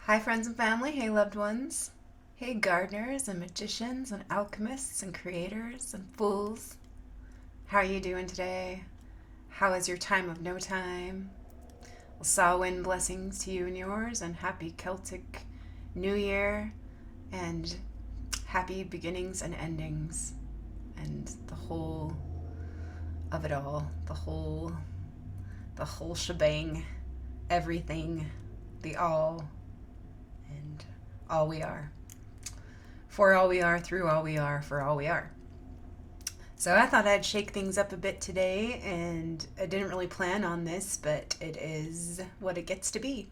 Hi, friends and family. Hey, loved ones. Hey, gardeners and magicians and alchemists and creators and fools. How are you doing today? How is your time of no time? Well, Samhain blessings to you and yours, and happy Celtic New Year, and happy beginnings and endings, and the whole of it all, the whole shebang, everything, the all, and all we are. For all we are, through all we are, for all we are. So I thought I'd shake things up a bit today, and I didn't really plan on this, but it is what it gets to be.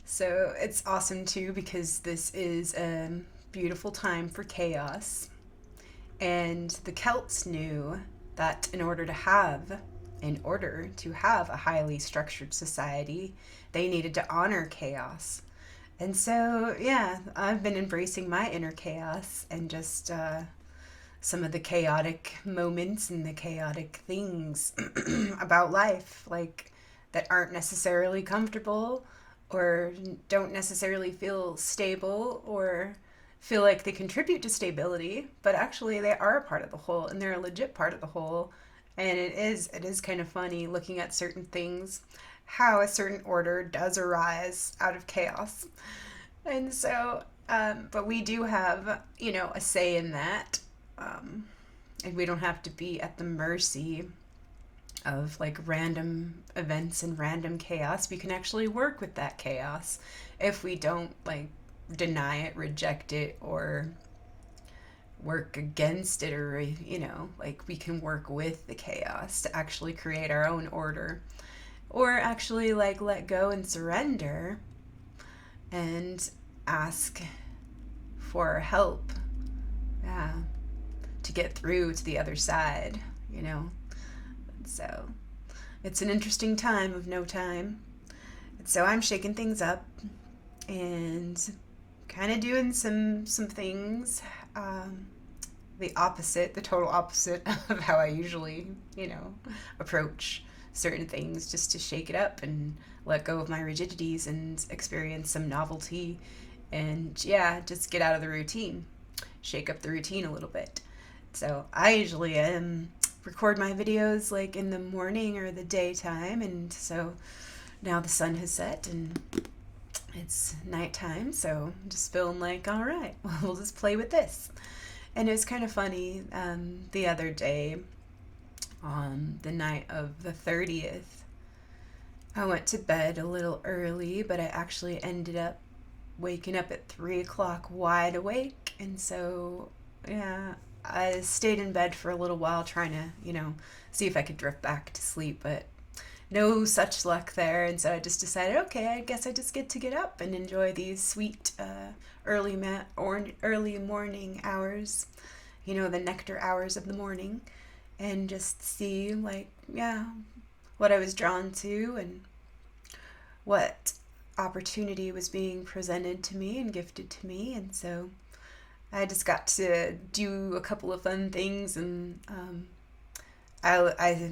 So it's awesome too because this is a beautiful time for chaos. And the Celts knew that in order to have a highly structured society, they needed to honor chaos. And so, yeah, I've been embracing my inner chaos and just some of the chaotic moments and the chaotic things about life, like that aren't necessarily comfortable or don't necessarily feel stable or feel like they contribute to stability, but actually they are a part of the whole and they're a legit part of the whole. And it is kind of funny looking at certain things, how a certain order does arise out of chaos. And so, but we do have, a say in that. Um, and we don't have to be at the mercy of like random events and random chaos. We can actually work with that chaos if we don't like deny it, reject it, or work against it, or, like we can work with the chaos to actually create our own order, or actually like let go and surrender and ask for help. Yeah, to get through to the other side, you know. So it's an interesting time of no time. And so I'm shaking things up and kind of doing some things, um, the total opposite of how I usually, approach certain things, just to shake it up and let go of my rigidities and experience some novelty and, yeah, just get out of the routine, shake up the routine a little bit. So I usually record my videos like in the morning or the daytime, and so now the sun has set and it's nighttime, so I'm just feeling like, all right, we'll just play with this. And it was kind of funny, the other day, on the night of the 30th, I went to bed a little early, but I actually ended up waking up at 3 o'clock wide awake. And so, yeah, I stayed in bed for a little while trying to, see if I could drift back to sleep, but no such luck there. And so I just decided, okay, I guess I just get to get up and enjoy these sweet early morning hours, the nectar hours of the morning, and just see, like, yeah, what I was drawn to and what opportunity was being presented to me and gifted to me. And so I just got to do a couple of fun things, and I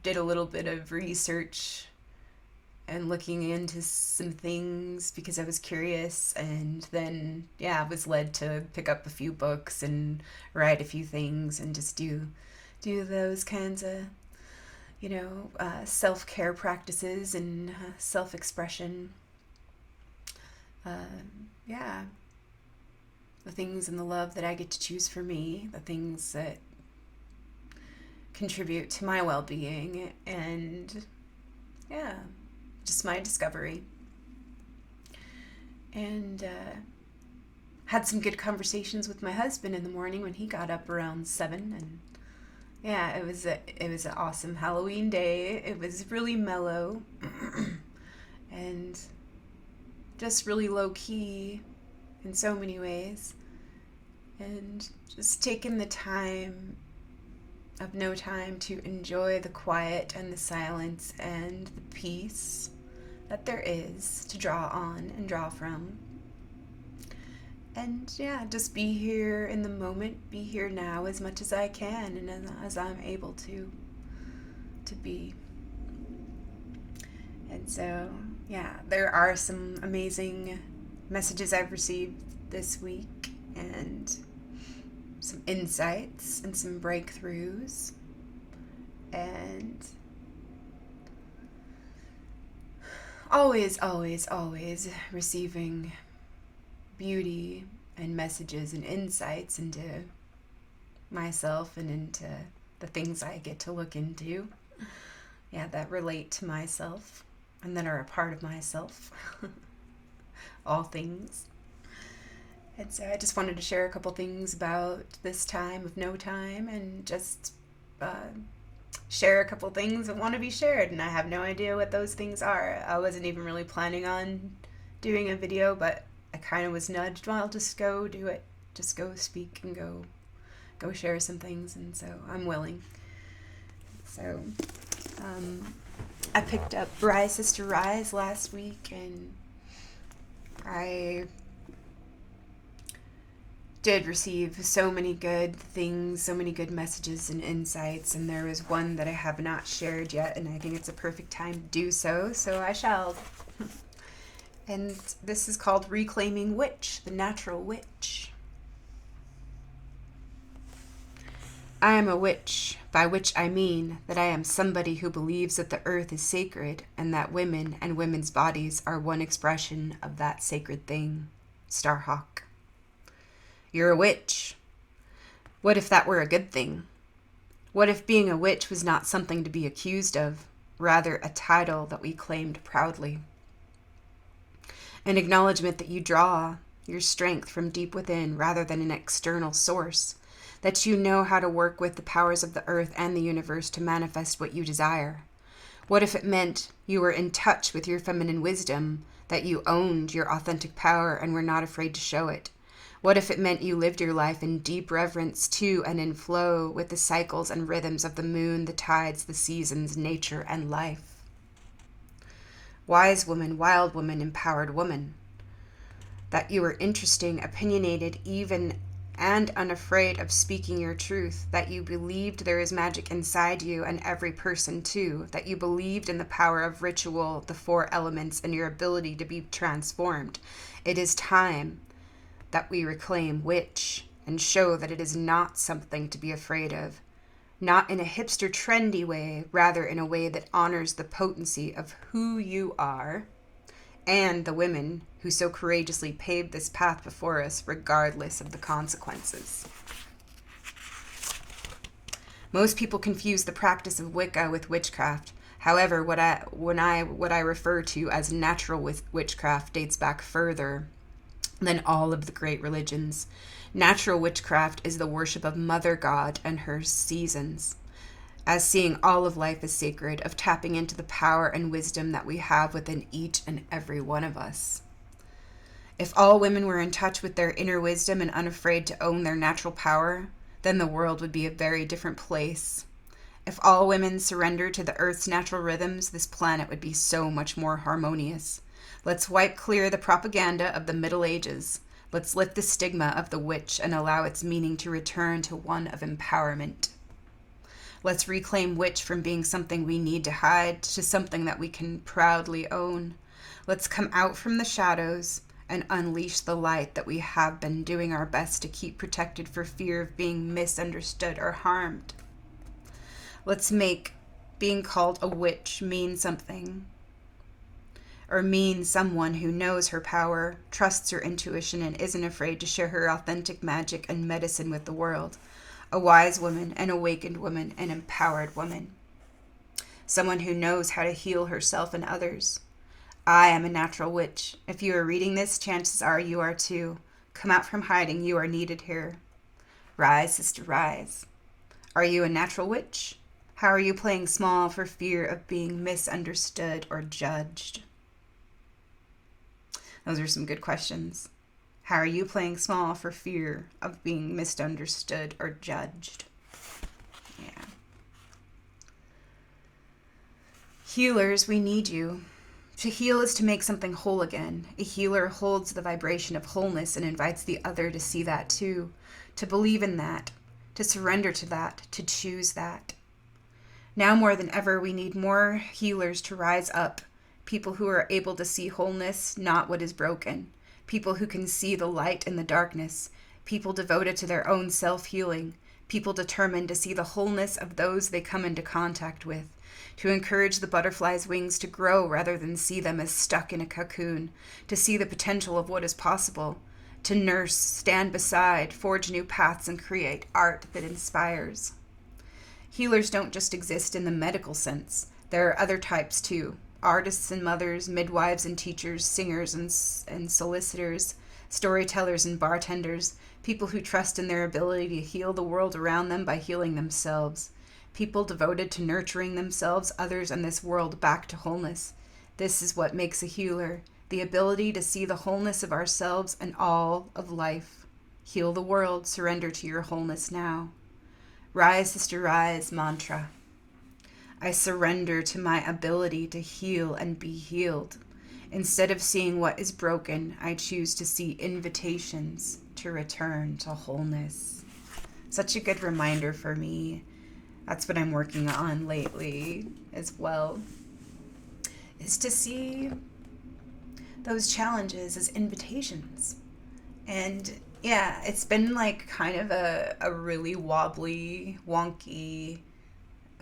did a little bit of research and looking into some things because I was curious, and then, yeah, I was led to pick up a few books and write a few things and just do those kinds of, self-care practices and self-expression. Yeah, the things and the love that I get to choose for me, the things that contribute to my well-being, and, yeah, just my discovery. And had some good conversations with my husband in the morning when he got up around 7. And yeah, it was an awesome Halloween day. It was really mellow and just really low key in so many ways, and just taking the time of no time to enjoy the quiet and the silence and the peace that there is to draw on and draw from. And, yeah, just be here in the moment, be here now as much as I can and as I'm able to be. And so, yeah, there are some amazing messages I've received this week and some insights and some breakthroughs. And always, always, always receiving beauty and messages and insights into myself and into the things I get to look into. Yeah, that relate to myself and that are a part of myself. All things. And so I just wanted to share a couple things about this time of no time and just share a couple things that want to be shared. And I have no idea what those things are. I wasn't even really planning on doing a video, but I kind of was nudged, well, just go do it. Just go speak and go share some things. And so I'm willing. So I picked up Rise Sister Rise last week, and I did receive so many good things, so many good messages and insights, and there was one that I have not shared yet, and I think it's a perfect time to do so, so I shall. And this is called Reclaiming Witch, the Natural Witch. I am a witch, by which I mean that I am somebody who believes that the earth is sacred and that women and women's bodies are one expression of that sacred thing. Starhawk. You're a witch. What if that were a good thing? What if being a witch was not something to be accused of, rather a title that we claimed proudly? An acknowledgement that you draw your strength from deep within rather than an external source, that you know how to work with the powers of the earth and the universe to manifest what you desire. What if it meant you were in touch with your feminine wisdom, that you owned your authentic power and were not afraid to show it? What if it meant you lived your life in deep reverence to and in flow with the cycles and rhythms of the moon, the tides, the seasons, nature, and life? Wise woman, wild woman, empowered woman. That you were interesting, opinionated, even and unafraid of speaking your truth, that you believed there is magic inside you and every person too, that you believed in the power of ritual, the 4 elements, and your ability to be transformed. It is time that we reclaim witch and show that it is not something to be afraid of, not in a hipster trendy way, rather in a way that honors the potency of who you are and the women who so courageously paved this path before us, regardless of the consequences. Most people confuse the practice of Wicca with witchcraft. However, what I refer to as natural witchcraft dates back further than all of the great religions. Natural witchcraft is the worship of Mother God and her seasons, as seeing all of life as sacred, of tapping into the power and wisdom that we have within each and every one of us. If all women were in touch with their inner wisdom and unafraid to own their natural power, then the world would be a very different place. If all women surrendered to the earth's natural rhythms, this planet would be so much more harmonious. Let's wipe clear the propaganda of the Middle Ages. Let's lift the stigma of the witch and allow its meaning to return to one of empowerment. Let's reclaim witch from being something we need to hide to something that we can proudly own. Let's come out from the shadows and unleash the light that we have been doing our best to keep protected for fear of being misunderstood or harmed. Let's make being called a witch mean something, or mean someone who knows her power, trusts her intuition, and isn't afraid to share her authentic magic and medicine with the world. A wise woman, an awakened woman, an empowered woman. Someone who knows how to heal herself and others. I am a natural witch. If you are reading this, chances are you are too. Come out from hiding. You are needed here. Rise, sister, rise. Are you a natural witch? How are you playing small for fear of being misunderstood or judged? Those are some good questions. How are you playing small for fear of being misunderstood or judged? Yeah. Healers, we need you. To heal is to make something whole again. A healer holds the vibration of wholeness and invites the other to see that too, to believe in that, to surrender to that, to choose that. Now more than ever, we need more healers to rise up, people who are able to see wholeness, not what is broken, people who can see the light in the darkness, people devoted to their own self-healing, people determined to see the wholeness of those they come into contact with, to encourage the butterfly's wings to grow rather than see them as stuck in a cocoon, to see the potential of what is possible, to nurse, stand beside, forge new paths, and create art that inspires. Healers don't just exist in the medical sense. There are other types too. Artists and mothers, midwives and teachers, singers and solicitors, storytellers and bartenders, people who trust in their ability to heal the world around them by healing themselves. People devoted to nurturing themselves, others, and this world back to wholeness. This is what makes a healer, the ability to see the wholeness of ourselves and all of life. Heal the world, surrender to your wholeness now. Rise, sister, rise mantra. I surrender to my ability to heal and be healed. Instead of seeing what is broken, I choose to see invitations to return to wholeness. Such a good reminder for me. That's what I'm working on lately as well, is to see those challenges as invitations. And yeah, it's been like kind of a really wobbly, wonky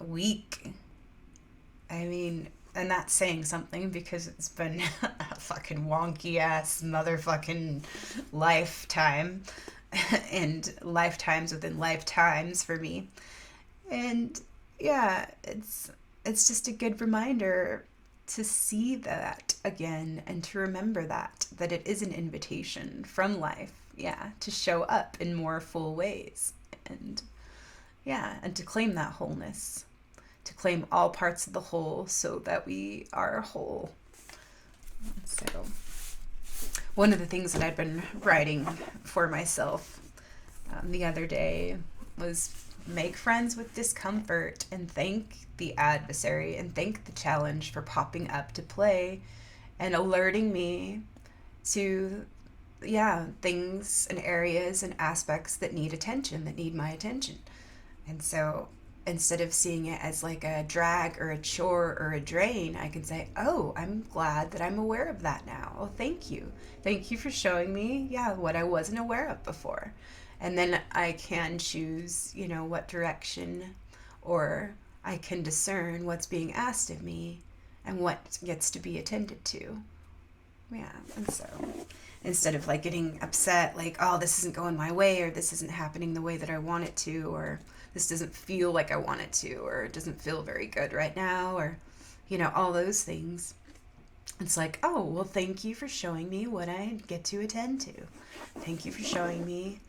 week. I mean, and that's saying something because it's been a fucking wonky ass motherfucking lifetime and lifetimes within lifetimes for me. And yeah, it's just a good reminder to see that again and to remember that it is an invitation from life, yeah, to show up in more full ways and yeah, and to claim that wholeness, to claim all parts of the whole so that we are whole. So one of the things that I'd been writing for myself the other day was make friends with discomfort and thank the adversary and thank the challenge for popping up to play and alerting me to, yeah, things and areas and aspects that need attention, that need my attention. And so instead of seeing it as like a drag or a chore or a drain, I can say, oh, I'm glad that I'm aware of that now. Oh, thank you. Thank you for showing me, yeah, what I wasn't aware of before. And then I can choose, you know, what direction, or I can discern what's being asked of me and what gets to be attended to. Yeah, and so instead of like getting upset, like, oh, this isn't going my way, or this isn't happening the way that I want it to, or this doesn't feel like I want it to, or it doesn't feel very good right now, or, you know, all those things. It's like, oh, well, thank you for showing me what I get to attend to. Thank you for showing me,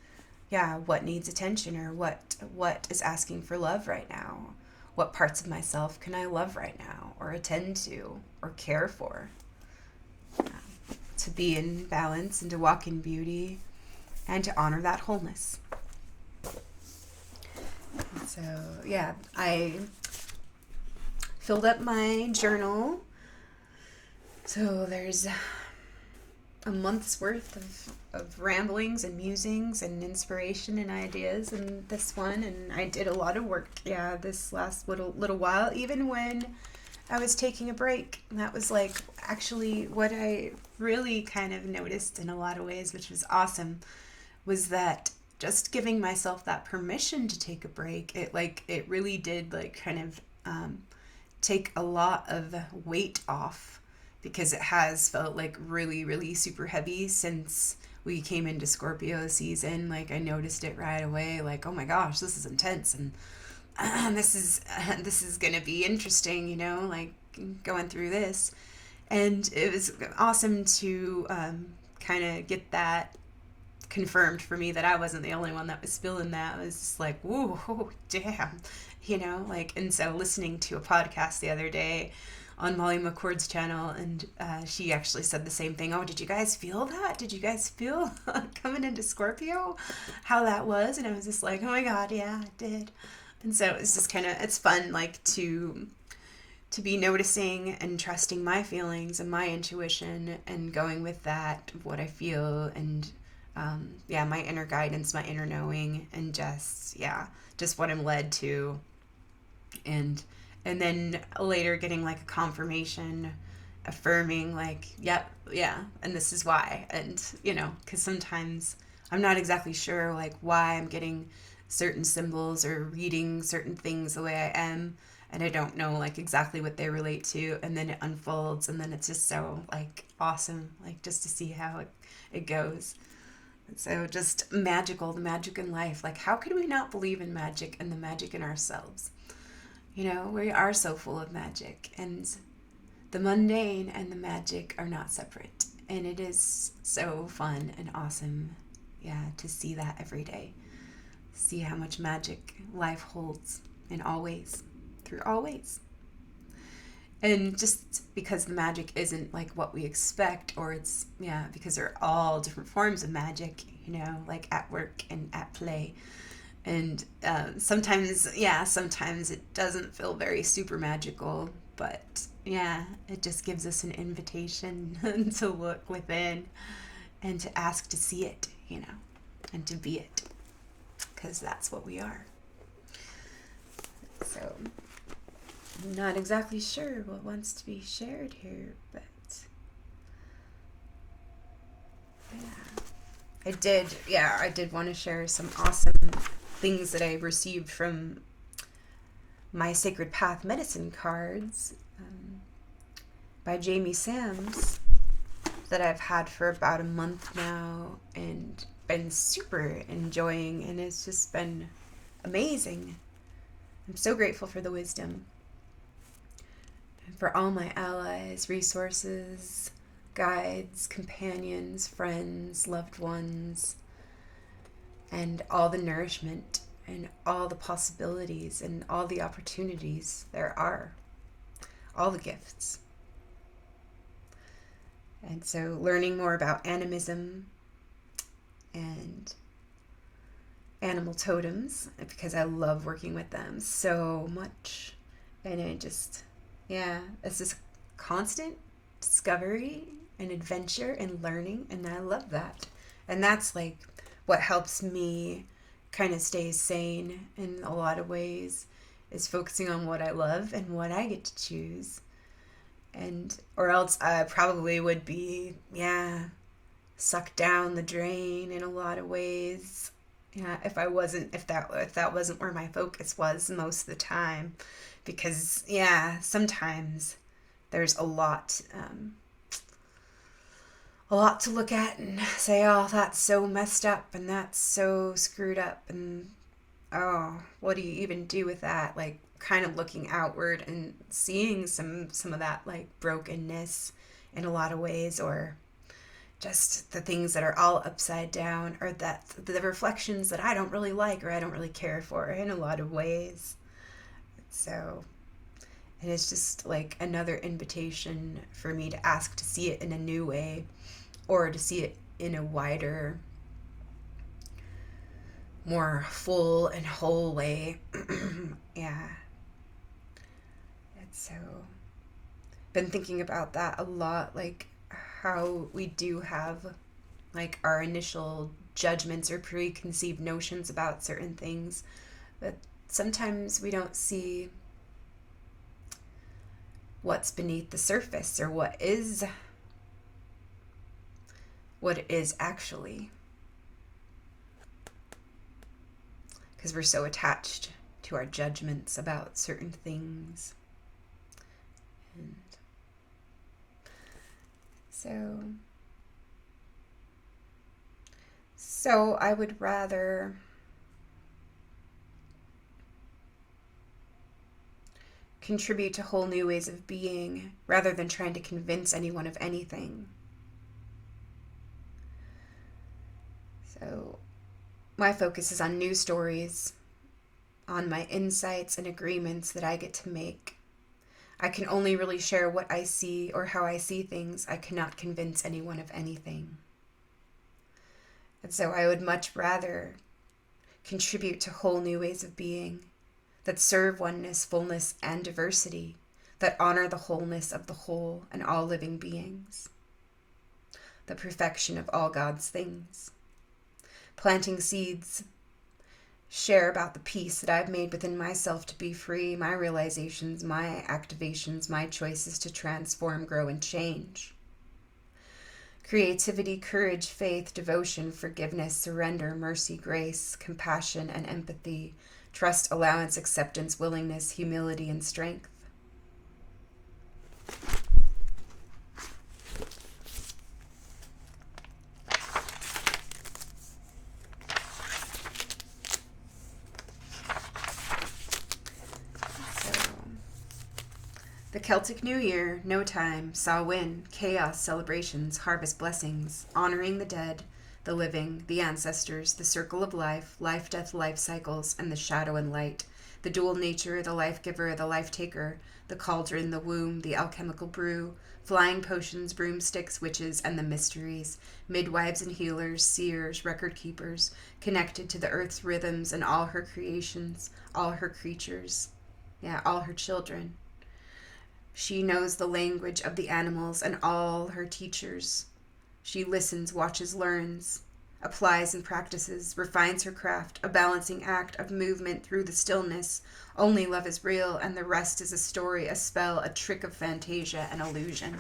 yeah, what needs attention, or what is asking for love right now. What parts of myself can I love right now, or attend to, or care for? To be in balance and to walk in beauty and to honor that wholeness. So, yeah, I filled up my journal. So there's a month's worth of ramblings and musings and inspiration and ideas in this one. And I did a lot of work, yeah, this last little while, even when I was taking a break. And that was like actually what I really kind of noticed in a lot of ways, which was awesome, was that just giving myself that permission to take a break, it really did like kind of take a lot of weight off, because it has felt like really, really super heavy since we came into Scorpio season. Like I noticed it right away, like, oh my gosh, this is intense, and this is gonna be interesting, you know, like going through this. And it was awesome to kind of get that confirmed for me, that I wasn't the only one that was feeling that. I was just like, whoa, damn, you know, like. And so listening to a podcast the other day on Molly McCord's channel, and she actually said the same thing. Oh, did you guys feel that? Did you guys feel coming into Scorpio how that was? And I was just like, oh my God, yeah, I did. And so it's just kind of, it's fun, like to be noticing and trusting my feelings and my intuition and going with that, what I feel, and my inner guidance, my inner knowing, and just what I'm led to. And then later getting like a confirmation affirming like, yep, yeah, and this is why. And, because sometimes I'm not exactly sure like why I'm getting certain symbols or reading certain things the way I am, and I don't know like exactly what they relate to, and then it unfolds, and then it's just so like awesome, like just to see how it goes. So just magical, the magic in life. Like, how could we not believe in magic and the magic in ourselves? We are so full of magic, and the mundane and the magic are not separate. And it is so fun and awesome, yeah, to see that every day. See how much magic life holds in all ways, through all ways. And just because the magic isn't like what we expect, or it's, yeah, because there are all different forms of magic, like at work and at play. And sometimes it doesn't feel very super magical, but yeah, it just gives us an invitation to look within and to ask to see it, and to be it, because that's what we are. So, I'm not exactly sure what wants to be shared here, but I did want to share some awesome things that I received from my Sacred Path Medicine cards by Jamie Sams that I've had for about a month now and been super enjoying, and it's just been amazing. I'm so grateful for the wisdom, and for all my allies, resources, guides, companions, friends, loved ones, and all the nourishment and all the possibilities and all the opportunities there are, all the gifts. And so learning more about animism and animal totems, because I love working with them so much. And it just, it's this constant discovery and adventure and learning, and I love that. And that's like what helps me kind of stay sane in a lot of ways, is focusing on what I love and what I get to choose. And or else I probably would be sucked down the drain in a lot of ways, if that wasn't where my focus was most of the time, because sometimes there's a lot to look at and say, oh, that's so messed up and that's so screwed up, and oh, what do you even do with that? Like, kind of looking outward and seeing some of that like brokenness in a lot of ways, or just the things that are all upside down, or that the reflections that I don't really like or I don't really care for in a lot of ways. So, and it's just like another invitation for me to ask to see it in a new way, or to see it in a wider, more full and whole way. Yeah. So, been thinking about that a lot, like how we do have like our initial judgments or preconceived notions about certain things, but sometimes we don't see what's beneath the surface, or what it is actually, because we're so attached to our judgments about certain things. And so I would rather contribute to whole new ways of being rather than trying to convince anyone of anything. So my focus is on new stories, on my insights and agreements that I get to make. I can only really share what I see or how I see things. I cannot convince anyone of anything. And so I would much rather contribute to whole new ways of being that serve oneness, fullness, and diversity, that honor the wholeness of the whole and all living beings, the perfection of all God's things, planting seeds share about the peace that I've made within myself to be free, my realizations, my activations, my choices to transform, grow, and change. Creativity, courage, faith, devotion, forgiveness, surrender, mercy, grace, compassion, and empathy, trust, allowance, acceptance, willingness, humility, and strength. The Celtic New Year, no time, Samhain, chaos, celebrations, harvest blessings, honoring the dead, the living, the ancestors, the circle of life, life, death, life cycles, and the shadow and light, the dual nature, the life giver, the life taker, the cauldron, the womb, the alchemical brew, flying potions, broomsticks, witches, and the mysteries, midwives and healers, seers, record keepers, connected to the earth's rhythms and all her creations, all her creatures, all her children. She knows the language of the animals and all her teachers. She listens, watches, learns, applies and practices, refines her craft, a balancing act of movement through the stillness. Only love is real, and the rest is a story, a spell, a trick of fantasia and illusion.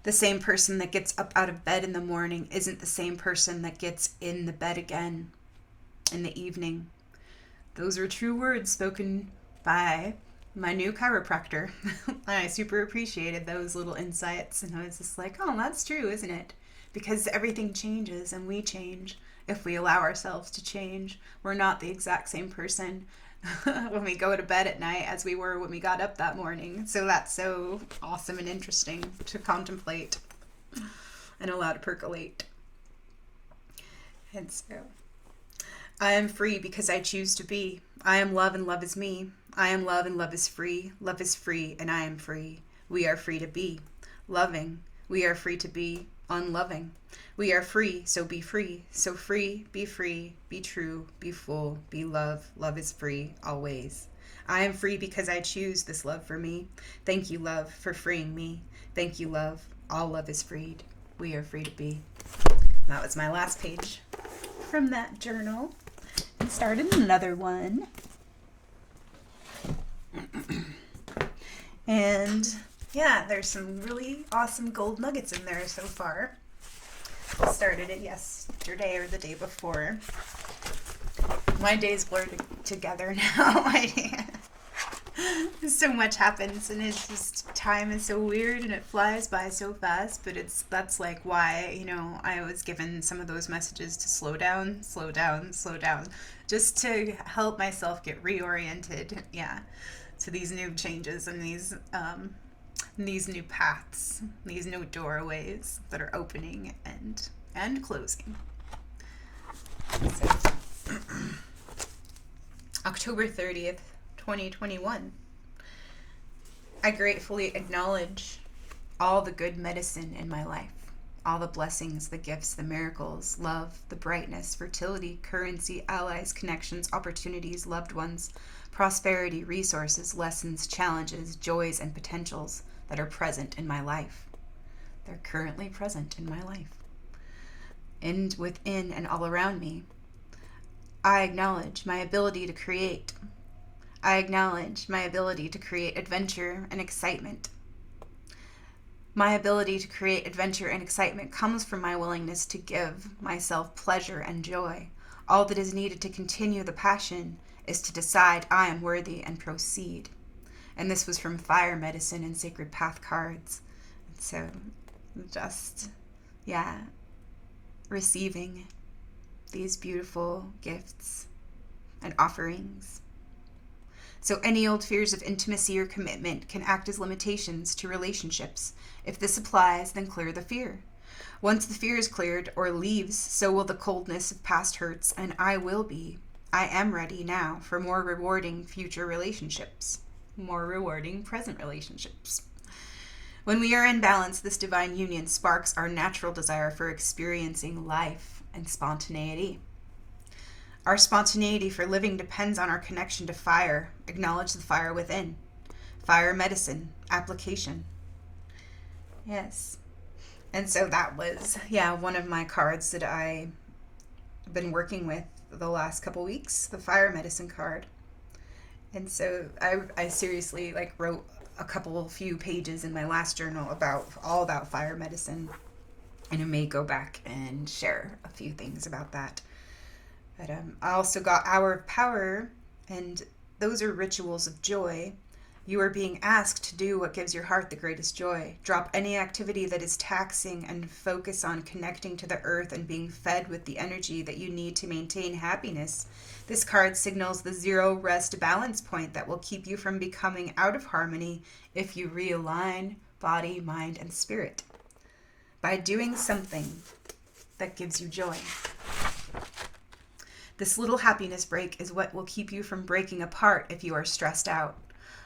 The same person that gets up out of bed in the morning isn't the same person that gets in the bed again in the evening. Those are true words spoken by my new chiropractor. I super appreciated those little insights, and I was just like, oh, that's true, isn't it? Because everything changes and we change if we allow ourselves to change. We're not the exact same person when we go to bed at night as we were when we got up that morning. So that's so awesome and interesting to contemplate and allow to percolate. And so I am free because I choose to be. I am love and love is me. I am love and love is free. Love is free and I am free. We are free to be loving. We are free to be unloving. We are free, so be free. So free, be true, be full, be love. Love is free always. I am free because I choose this love for me. Thank you, love, for freeing me. Thank you, love. All love is freed. We are free to be. That was my last page from that journal. And started another one. And yeah, there's some really awesome gold nuggets in there so far. I started it yesterday or the day before. My days blur together now. So much happens, and it's just, time is so weird and it flies by so fast, but that's like why, I was given some of those messages to slow down, just to help myself get reoriented, to these new changes and these new paths, these new doorways that are opening and closing. So, October 30th, 2021. I gratefully acknowledge all the good medicine in my life, all the blessings, the gifts, the miracles, love, the brightness, fertility, currency, allies, connections, opportunities, loved ones, prosperity, resources, lessons, challenges, joys, and potentials that are present in my life. They're currently present in my life. And within and all around me, I acknowledge my ability to create. I acknowledge my ability to create adventure and excitement. My ability to create adventure and excitement comes from my willingness to give myself pleasure and joy. All that is needed to continue the passion is to decide I am worthy and proceed. And this was from Fire Medicine and Sacred Path cards. So just, receiving these beautiful gifts and offerings. So any old fears of intimacy or commitment can act as limitations to relationships. If this applies, then clear the fear. Once the fear is cleared or leaves, so will the coldness of past hurts, and I am ready now for more rewarding future relationships, more rewarding present relationships. When we are in balance, this divine union sparks our natural desire for experiencing life and spontaneity. Our spontaneity for living depends on our connection to fire. Acknowledge the fire within. Fire medicine, application. Yes. And so that was, one of my cards that I been working with the last couple weeks, the fire medicine card. And so I seriously like wrote a few pages in my last journal all about fire medicine, and I may go back and share a few things about that. But I also got Hour of Power, and those are rituals of joy. You are being asked to do what gives your heart the greatest joy. Drop any activity that is taxing and focus on connecting to the earth and being fed with the energy that you need to maintain happiness. This card signals the zero rest balance point that will keep you from becoming out of harmony if you realign body, mind, and spirit by doing something that gives you joy. This little happiness break is what will keep you from breaking apart if you are stressed out.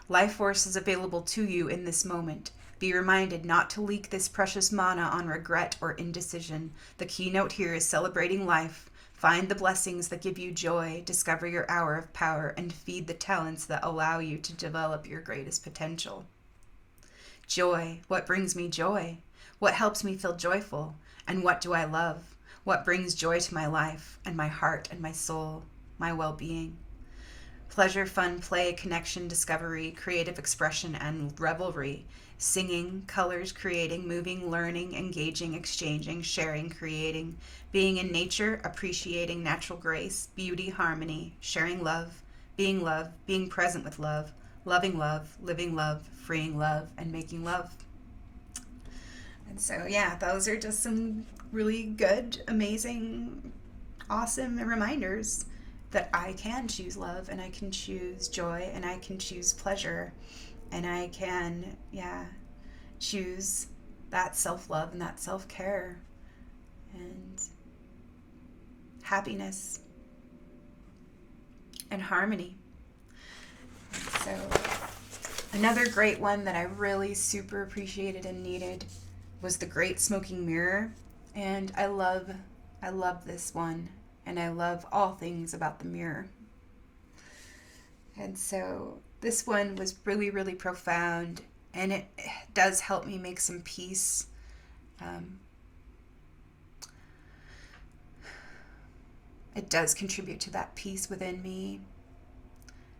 Life force is available to you in this moment. Be reminded not to leak this precious mana on regret or indecision. The keynote here is celebrating life. Find the blessings that give you joy, discover your hour of power, and feed the talents that allow you to develop your greatest potential. Joy. What brings me joy? What helps me feel joyful? And what do I love? What brings joy to my life and my heart and my soul, my well-being? Pleasure, fun, play, connection, discovery, creative expression, and revelry. Singing, colors, creating, moving, learning, engaging, exchanging, sharing, creating. Being in nature, appreciating natural grace, beauty, harmony, sharing love, being present with love, loving love, living love, freeing love, and making love. And so, yeah, those are just some really good, amazing, awesome reminders that I can choose love, and I can choose joy, and I can choose pleasure, and I can, choose that self-love and that self-care and happiness and harmony. So another great one that I really super appreciated and needed was the Great Smoking Mirror, and I love this one. And I love all things about the mirror. And so this one was really, really profound, and it does help me make some peace. It does contribute to that peace within me,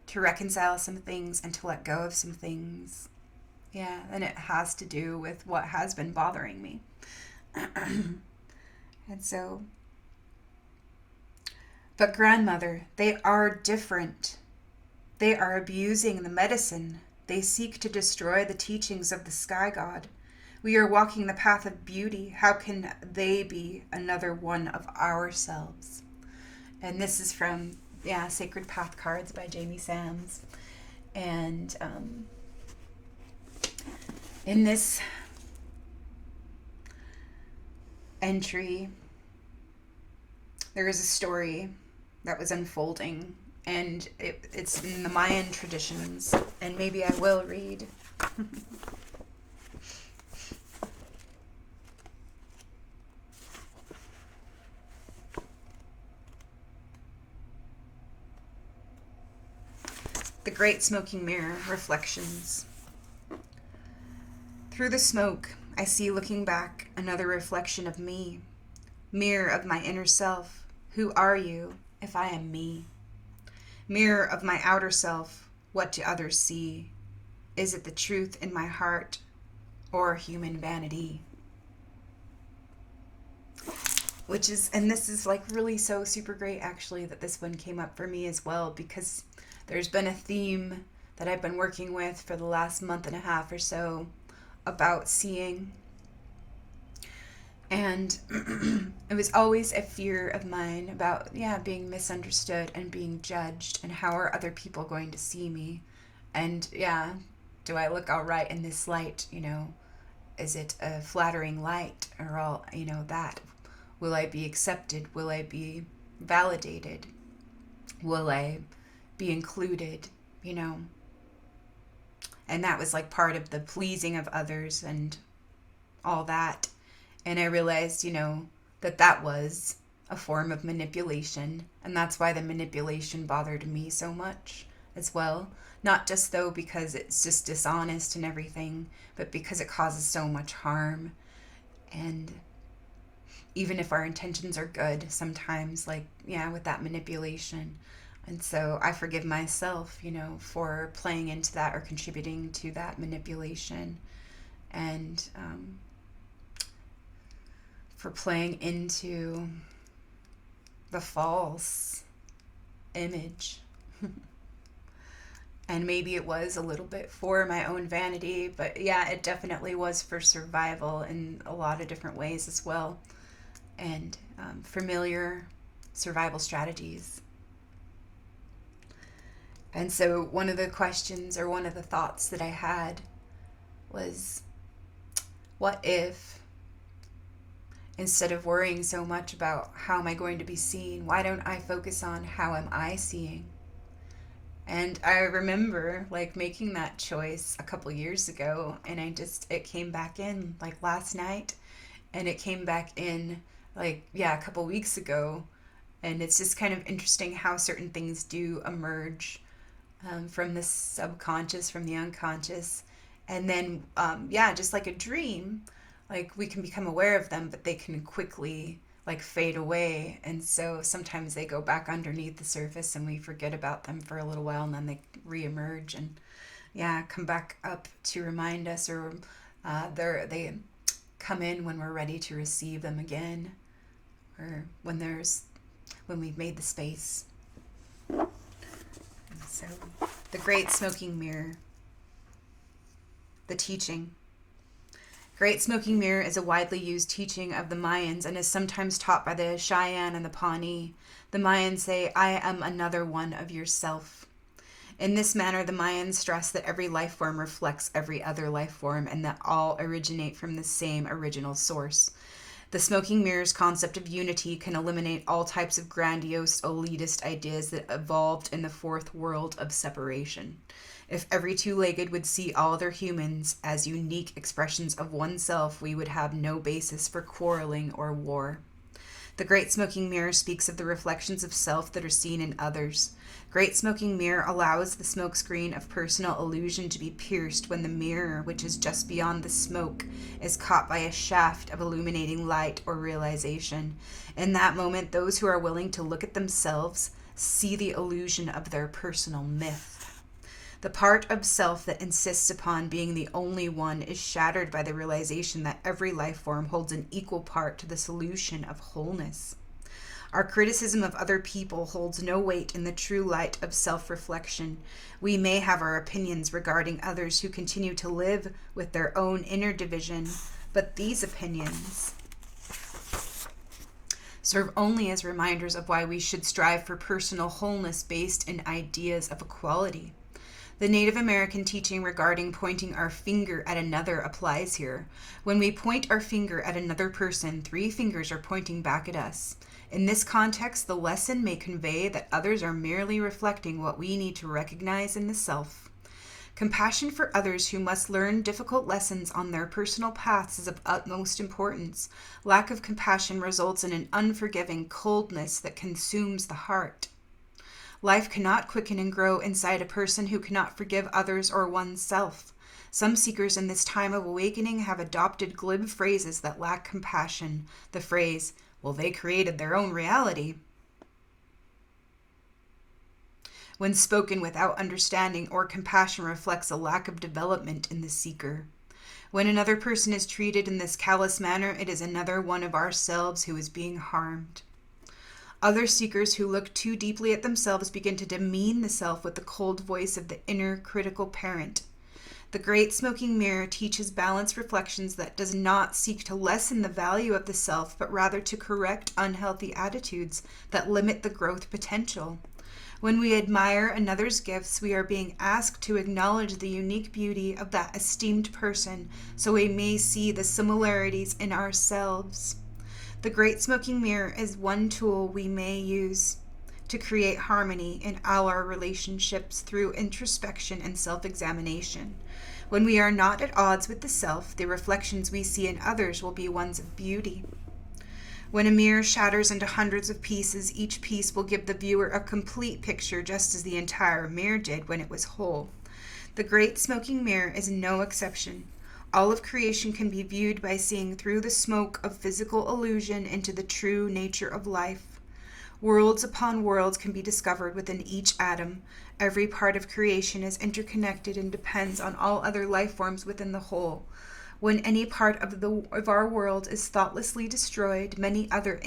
to reconcile some things and to let go of some things. Yeah, and it has to do with what has been bothering me. And so... But grandmother, they are different. They are abusing the medicine. They seek to destroy the teachings of the sky god. We are walking the path of beauty. How can they be another one of ourselves? And this is from, Sacred Path Cards by Jamie Sams. And in this entry, there is a story that was unfolding, and it's in the Mayan traditions, and maybe I will read. The Great Smoking Mirror, Reflections. Through the smoke, I see looking back another reflection of me. Mirror of my inner self, who are you if I am me? Mirror of my outer self, what do others see? Is it the truth in my heart or human vanity? And this is like really so super great actually that this one came up for me as well, because there's been a theme that I've been working with for the last month and a half or so about seeing. And it was always a fear of mine about, being misunderstood and being judged, and how are other people going to see me? And do I look all right in this light? Is it a flattering light or all, that? Will I be accepted? Will I be validated? Will I be included? And that was like part of the pleasing of others and all that. And I realized, that was a form of manipulation. And that's why the manipulation bothered me so much as well. Not just though because it's just dishonest and everything, but because it causes so much harm. And even if our intentions are good, sometimes, like, yeah, with that manipulation. And so I forgive myself, for playing into that or contributing to that manipulation, and for playing into the false image. And maybe it was a little bit for my own vanity, but yeah, it definitely was for survival in a lot of different ways as well. And familiar survival strategies. And so one of the questions, or one of the thoughts that I had, was, what if, instead of worrying so much about how am I going to be seen, why don't I focus on how am I seeing? And I remember like making that choice a couple years ago, and it came back in like last night, and it came back in like, yeah, a couple weeks ago. And it's just kind of interesting how certain things do emerge from the subconscious, from the unconscious. And then, just like a dream, like we can become aware of them, but they can quickly like fade away. And so sometimes they go back underneath the surface and we forget about them for a little while, and then they reemerge and come back up to remind us, or they come in when we're ready to receive them again, or when we've made the space. And so the Great Smoking Mirror, the teaching. Great Smoking Mirror is a widely used teaching of the Mayans and is sometimes taught by the Cheyenne and the Pawnee. The Mayans say, "I am another one of yourself." In this manner, the Mayans stress that every life form reflects every other life form, and that all originate from the same original source. The Smoking Mirror's concept of unity can eliminate all types of grandiose, elitist ideas that evolved in the fourth world of separation. If every two-legged would see all other humans as unique expressions of oneself, we would have no basis for quarreling or war. The Great Smoking Mirror speaks of the reflections of self that are seen in others. Great Smoking Mirror allows the smokescreen of personal illusion to be pierced when the mirror, which is just beyond the smoke, is caught by a shaft of illuminating light or realization. In that moment, those who are willing to look at themselves see the illusion of their personal myth. The part of self that insists upon being the only one is shattered by the realization that every life form holds an equal part to the solution of wholeness. Our criticism of other people holds no weight in the true light of self-reflection. We may have our opinions regarding others who continue to live with their own inner division, but these opinions serve only as reminders of why we should strive for personal wholeness based in ideas of equality. The Native American teaching regarding pointing our finger at another applies here. When we point our finger at another person, 3 fingers are pointing back at us. In this context, the lesson may convey that others are merely reflecting what we need to recognize in the self. Compassion for others who must learn difficult lessons on their personal paths is of utmost importance. Lack of compassion results in an unforgiving coldness that consumes the heart. Life cannot quicken and grow inside a person who cannot forgive others or oneself. Some seekers in this time of awakening have adopted glib phrases that lack compassion. The phrase, "well, they created their own reality," when spoken without understanding or compassion, reflects a lack of development in the seeker. When another person is treated in this callous manner, it is another one of ourselves who is being harmed. Other seekers who look too deeply at themselves begin to demean the self with the cold voice of the inner critical parent. The Great Smoking Mirror teaches balanced reflections that does not seek to lessen the value of the self, but rather to correct unhealthy attitudes that limit the growth potential. When we admire another's gifts, we are being asked to acknowledge the unique beauty of that esteemed person, so we may see the similarities in ourselves. The Great Smoking Mirror is one tool we may use to create harmony in our relationships through introspection and self-examination. When we are not at odds with the self, the reflections we see in others will be ones of beauty. When a mirror shatters into hundreds of pieces, each piece will give the viewer a complete picture, just as the entire mirror did when it was whole. The Great Smoking Mirror is no exception. All of creation can be viewed by seeing through the smoke of physical illusion into the true nature of life. Worlds upon worlds can be discovered within each atom. Every part of creation is interconnected and depends on all other life forms within the whole. When any part of our world is thoughtlessly destroyed, many other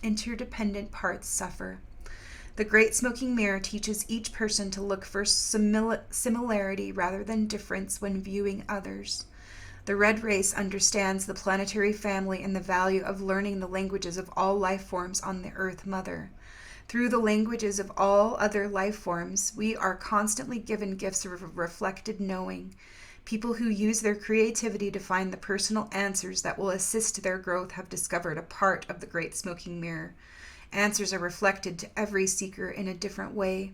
interdependent parts suffer. The Great Smoking Mirror teaches each person to look for similarity rather than difference when viewing others. The Red Race understands the planetary family and the value of learning the languages of all life forms on the Earth Mother. Through the languages of all other life forms, we are constantly given gifts of reflected knowing. People who use their creativity to find the personal answers that will assist their growth have discovered a part of the Great Smoking Mirror. Answers are reflected to every seeker in a different way.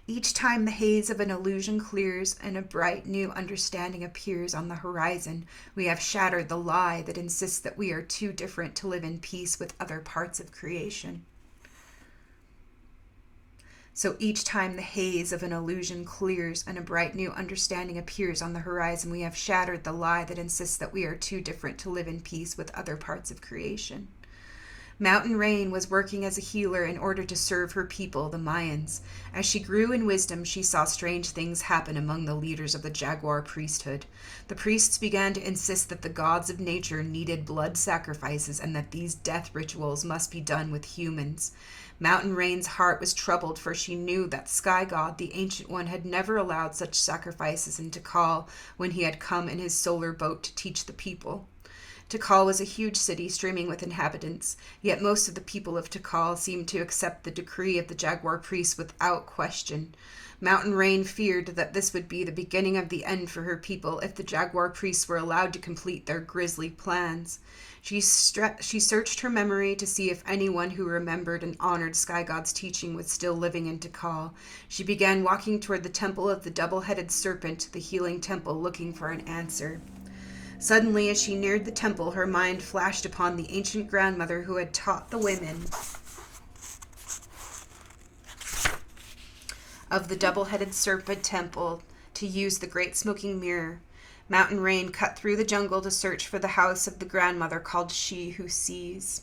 Each time the haze of an illusion clears and a bright new understanding appears on the horizon, we have shattered the lie that insists that we are too different to live in peace with other parts of creation. So each time the haze of an illusion clears and a bright new understanding appears on the horizon, we have shattered the lie that insists that we are too different to live in peace with other parts of creation. Mountain Rain was working as a healer in order to serve her people, the Mayans. As she grew in wisdom, she saw strange things happen among the leaders of the Jaguar priesthood. The priests began to insist that the gods of nature needed blood sacrifices and that these death rituals must be done with humans. Mountain Rain's heart was troubled, for she knew that Sky God, the Ancient One, had never allowed such sacrifices in Tikal when he had come in his solar boat to teach the people. Tikal was a huge city streaming with inhabitants, yet most of the people of Tikal seemed to accept the decree of the Jaguar priests without question. Mountain Rain feared that this would be the beginning of the end for her people if the Jaguar priests were allowed to complete their grisly plans. She searched her memory to see if anyone who remembered and honored Sky God's teaching was still living in Tikal. She began walking toward the temple of the double-headed serpent, the healing temple, looking for an answer. Suddenly, as she neared the temple, her mind flashed upon the ancient grandmother who had taught the women of the double-headed serpent temple to use the Great Smoking Mirror. Mountain Rain cut through the jungle to search for the house of the grandmother called She Who Sees.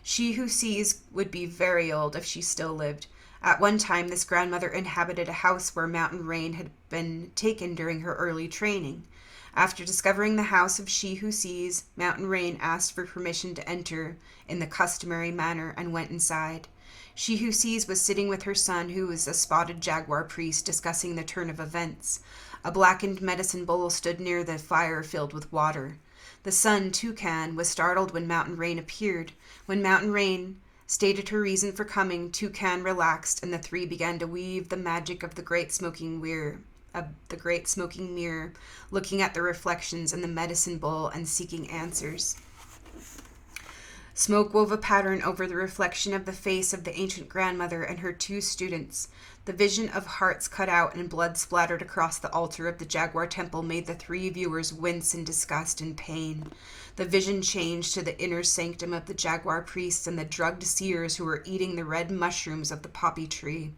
She Who Sees would be very old if she still lived. At one time, this grandmother inhabited a house where Mountain Rain had been taken during her early training. After discovering the house of She Who Sees, Mountain Rain asked for permission to enter in the customary manner and went inside. She Who Sees was sitting with her son, who was a spotted jaguar priest, discussing the turn of events. A blackened medicine bowl stood near the fire filled with water. The son, Toucan, was startled when Mountain Rain appeared. When Mountain Rain stated her reason for coming, Toucan relaxed, and the three began to weave the magic of the Great Smoking Mirror, looking at the reflections in the medicine bowl and seeking answers. Smoke wove a pattern over the reflection of the face of the ancient grandmother and her two students. The vision of hearts cut out and blood splattered across the altar of the Jaguar Temple made the three viewers wince in disgust and pain. The vision changed to the inner sanctum of the Jaguar priests and the drugged seers who were eating the red mushrooms of the poppy tree.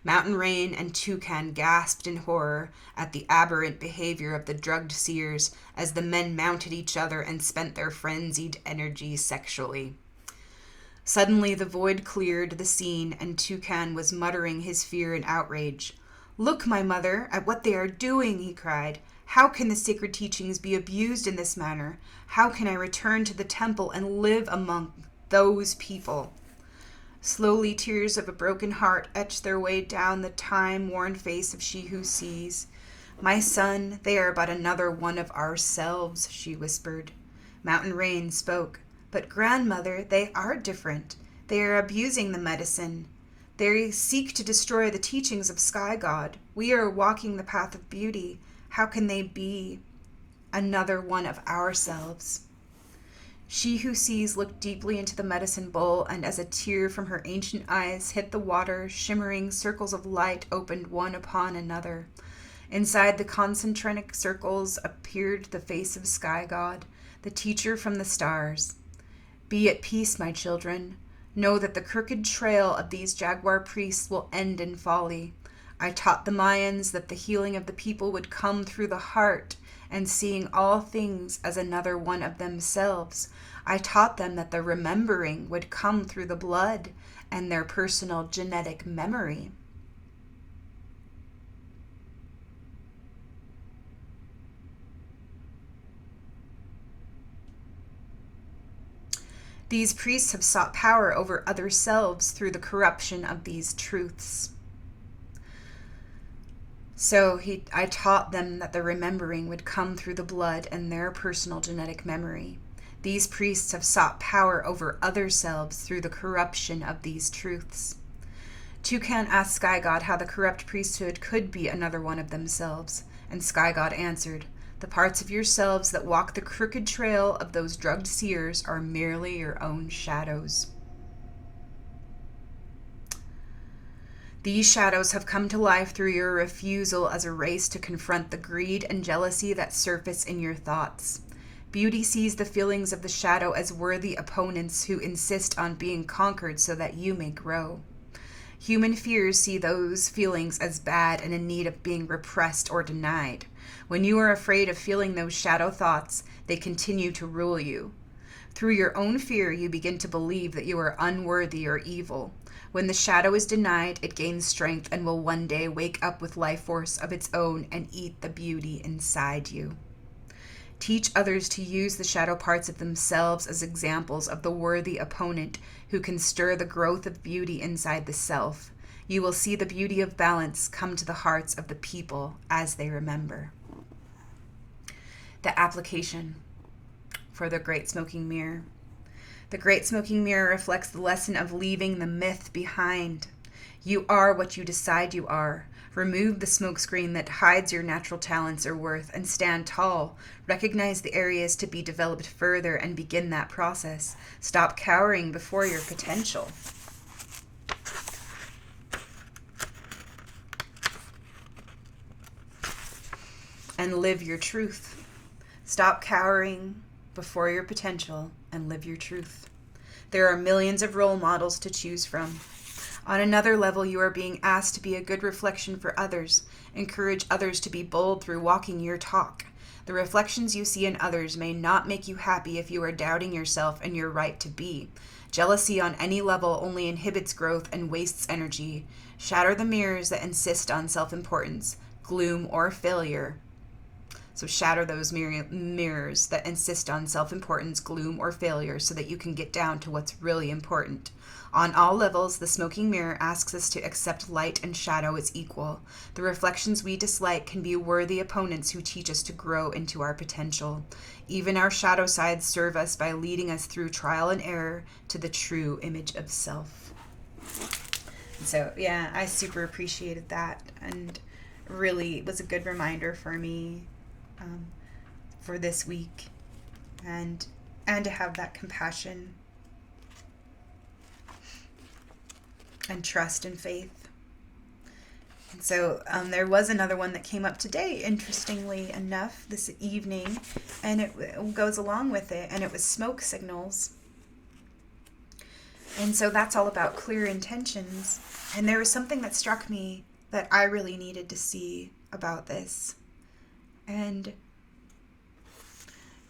Mountain Rain and Toucan gasped in horror at the aberrant behavior of the drugged seers as the men mounted each other and spent their frenzied energy sexually. Suddenly the void cleared the scene, and Toucan was muttering his fear and outrage. "Look, my mother, at what they are doing," he cried. "How can the sacred teachings be abused in this manner? How can I return to the temple and live among those people?" Slowly, tears of a broken heart etched their way down the time-worn face of She Who Sees. "My son, they are but another one of ourselves," she whispered. Mountain Rain spoke. "But grandmother, they are different. They are abusing the medicine. They seek to destroy the teachings of Sky God. We are walking the path of beauty. How can they be another one of ourselves?" She Who Sees looked deeply into the medicine bowl, and as a tear from her ancient eyes hit the water, shimmering circles of light opened one upon another. Inside the concentric circles appeared the face of Sky God, the teacher from the stars. "Be at peace, my children. Know that the crooked trail of these jaguar priests will end in folly. I taught the Mayans that the healing of the people would come through the heart, and seeing all things as another one of themselves, I taught them that the remembering would come through the blood and their personal genetic memory. These priests have sought power over other selves through the corruption of these truths. So I taught them that the remembering would come through the blood and their personal genetic memory. These priests have sought power over other selves through the corruption of these truths. Toucan asked Sky God how the corrupt priesthood could be another one of themselves, and Sky God answered, "The parts of yourselves that walk the crooked trail of those drugged seers are merely your own shadows." These shadows have come to life through your refusal as a race to confront the greed and jealousy that surface in your thoughts. Beauty sees the feelings of the shadow as worthy opponents who insist on being conquered so that you may grow. Human fears see those feelings as bad and in need of being repressed or denied. When you are afraid of feeling those shadow thoughts, they continue to rule you. Through your own fear, you begin to believe that you are unworthy or evil. When the shadow is denied, it gains strength and will one day wake up with life force of its own and eat the beauty inside you. Teach others to use the shadow parts of themselves as examples of the worthy opponent who can stir the growth of beauty inside the self. You will see the beauty of balance come to the hearts of the people as they remember. The application for the Great Smoking Mirror. The Great Smoking Mirror reflects the lesson of leaving the myth behind. You are what you decide you are. Remove the smokescreen that hides your natural talents or worth and stand tall. Recognize the areas to be developed further and begin that process. Stop cowering before your potential. And live your truth. Stop cowering before your potential and live your truth. There are millions of role models to choose from. On another level, you are being asked to be a good reflection for others. Encourage others to be bold through walking your talk. The reflections you see in others may not make you happy if you are doubting yourself and your right to be. Jealousy on any level only inhibits growth and wastes energy. Shatter the mirrors that insist on self-importance, gloom, or failure. So shatter those mirrors that insist on self-importance, gloom, or failure so that you can get down to what's really important. On all levels, the smoking mirror asks us to accept light and shadow as equal. The reflections we dislike can be worthy opponents who teach us to grow into our potential. Even our shadow sides serve us by leading us through trial and error to the true image of self. So, yeah, I super appreciated that, and really was a good reminder for me for this week, and to have that compassion and trust and faith. And so there was another one that came up today, interestingly enough, this evening, and it goes along with it, and it was smoke signals. And so that's all about clear intentions. And there was something that struck me that I really needed to see about this. And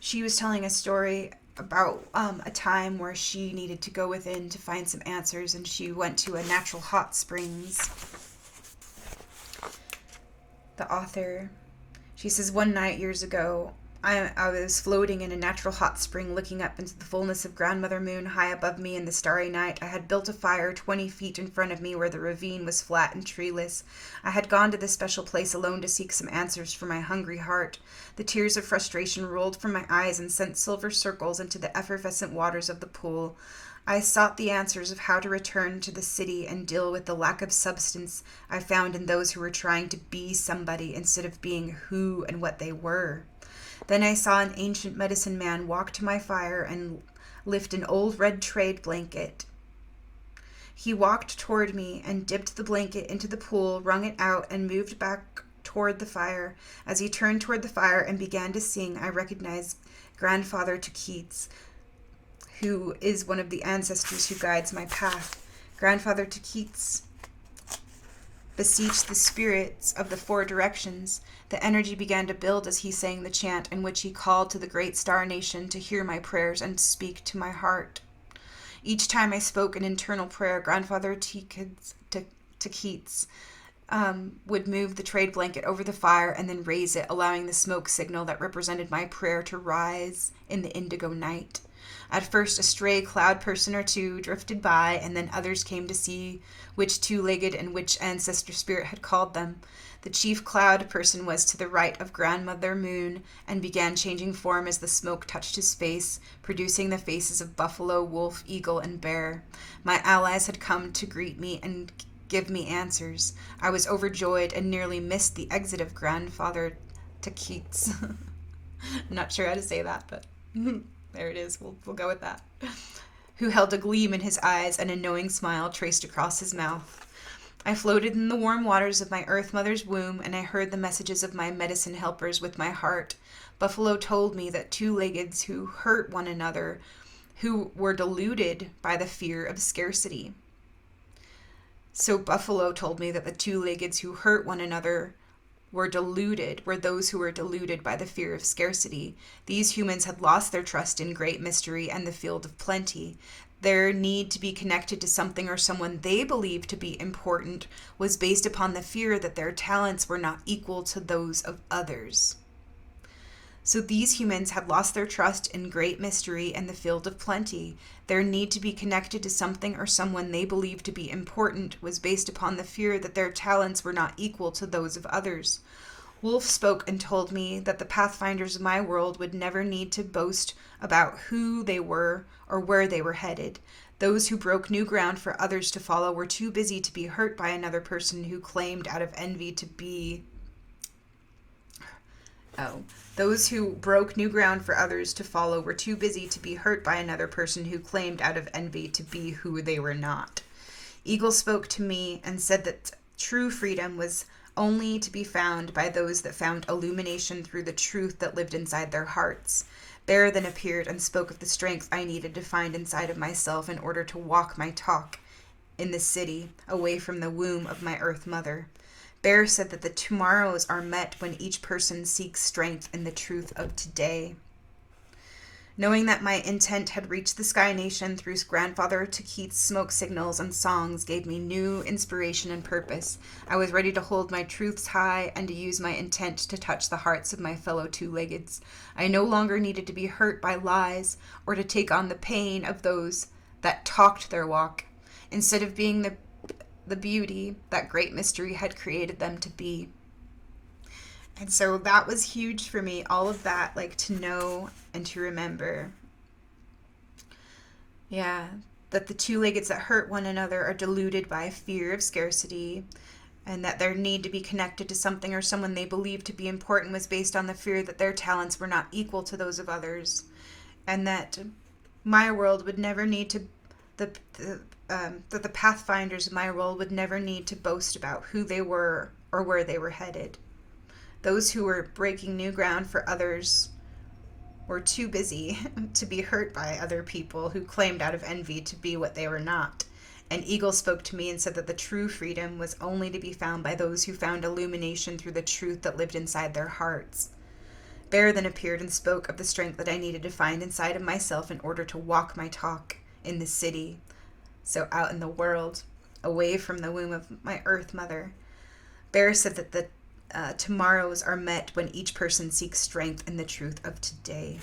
she was telling a story about a time where she needed to go within to find some answers, and she went to a natural hot springs. The author, she says, one night years ago, I was floating in a natural hot spring, looking up into the fullness of Grandmother Moon high above me in the starry night. I had built a fire 20 feet in front of me where the ravine was flat and treeless. I had gone to this special place alone to seek some answers for my hungry heart. The tears of frustration rolled from my eyes and sent silver circles into the effervescent waters of the pool. I sought the answers of how to return to the city and deal with the lack of substance I found in those who were trying to be somebody instead of being who and what they were. Then I saw an ancient medicine man walk to my fire and lift an old red trade blanket. He walked toward me and dipped the blanket into the pool, wrung it out, and moved back toward the fire. As he turned toward the fire and began to sing, I recognized Grandfather Keats, who is one of the ancestors who guides my path. Grandfather Keats beseech the spirits of the four directions. The energy began to build as he sang the chant in which he called to the great star nation to hear my prayers and speak to my heart. Each time I spoke an internal prayer, Grandfather Keats would move the trade blanket over the fire and then raise it, allowing the smoke signal that represented my prayer to rise in the indigo night. At first, a stray cloud person or two drifted by, and then others came to see which two-legged and which ancestor spirit had called them. The chief cloud person was to the right of Grandmother Moon and began changing form as the smoke touched his face, producing the faces of buffalo, wolf, eagle, and bear. My allies had come to greet me and give me answers. I was overjoyed and nearly missed the exit of Grandfather Keats. I'm not sure how to say that, but there it is. We'll go with that. Who held a gleam in his eyes and a knowing smile traced across his mouth. I floated in the warm waters of my Earth Mother's womb, and I heard the messages of my medicine helpers with my heart. Buffalo told me that two-leggeds who hurt one another, who were deluded by the fear of scarcity. So Buffalo told me that the two-leggeds who hurt one another were those who were deluded by the fear of scarcity. These humans had lost their trust in great mystery and the field of plenty. Their need to be connected to something or someone they believed to be important was based upon the fear that their talents were not equal to those of others. So these humans had lost their trust in great mystery and the field of plenty. Their need to be connected to something or someone they believed to be important was based upon the fear that their talents were not equal to those of others. Wolf spoke and told me that the pathfinders of my world would never need to boast about who they were or where they were headed. Those who broke new ground for others to follow were too busy to be hurt by another person who claimed out of envy to be... Those who broke new ground for others to follow were too busy to be hurt by another person who claimed out of envy to be who they were not. Eagle spoke to me and said that true freedom was only to be found by those that found illumination through the truth that lived inside their hearts. Bear then appeared and spoke of the strength I needed to find inside of myself in order to walk my talk in the city, away from the womb of my Earth Mother. Bear said that the tomorrows are met when each person seeks strength in the truth of today. Knowing that my intent had reached the Sky Nation through Grandfather Keats' smoke signals and songs gave me new inspiration and purpose. I was ready to hold my truths high and to use my intent to touch the hearts of my fellow two-leggeds. I no longer needed to be hurt by lies or to take on the pain of those that talked their walk, instead of being the beauty that great mystery had created them to be. And so that was huge for me, all of that, like, to know and to remember. Yeah, that the two-leggeds that hurt one another are deluded by fear of scarcity, and that their need to be connected to something or someone they believed to be important was based on the fear that their talents were not equal to those of others, and that my world would never need to, that the pathfinders of my world would never need to boast about who they were or where they were headed. Those who were breaking new ground for others were too busy to be hurt by other people who claimed out of envy to be what they were not. And Eagle spoke to me and said that the true freedom was only to be found by those who found illumination through the truth that lived inside their hearts. Bear then appeared and spoke of the strength that I needed to find inside of myself in order to walk my talk in the city, so out in the world, away from the womb of my Earth Mother. Bear said that the tomorrows are met when each person seeks strength in the truth of today.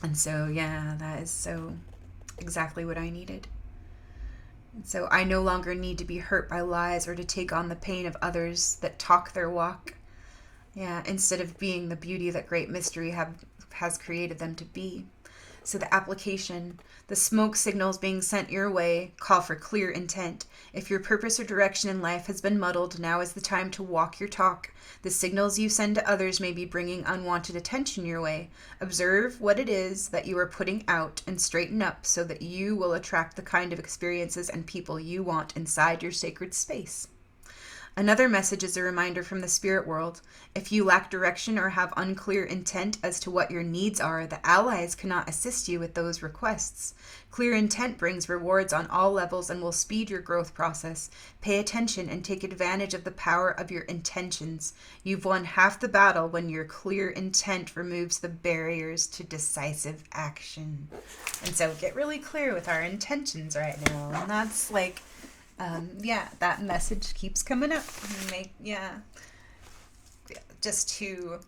And so, yeah, that is so exactly what I needed. And so I no longer need to be hurt by lies or to take on the pain of others that talk their walk. Yeah, instead of being the beauty that great mystery has created them to be. So the application, the smoke signals being sent your way call for clear intent. If your purpose or direction in life has been muddled, now is the time to walk your talk. The signals you send to others may be bringing unwanted attention your way. Observe what it is that you are putting out and straighten up so that you will attract the kind of experiences and people you want inside your sacred space. Another message is a reminder from the spirit world. If you lack direction or have unclear intent as to what your needs are, the allies cannot assist you with those requests. Clear intent brings rewards on all levels and will speed your growth process. Pay attention and take advantage of the power of your intentions. You've won half the battle when your clear intent removes the barriers to decisive action. And so get really clear with our intentions right now. And that's like, that message keeps coming up. Just to,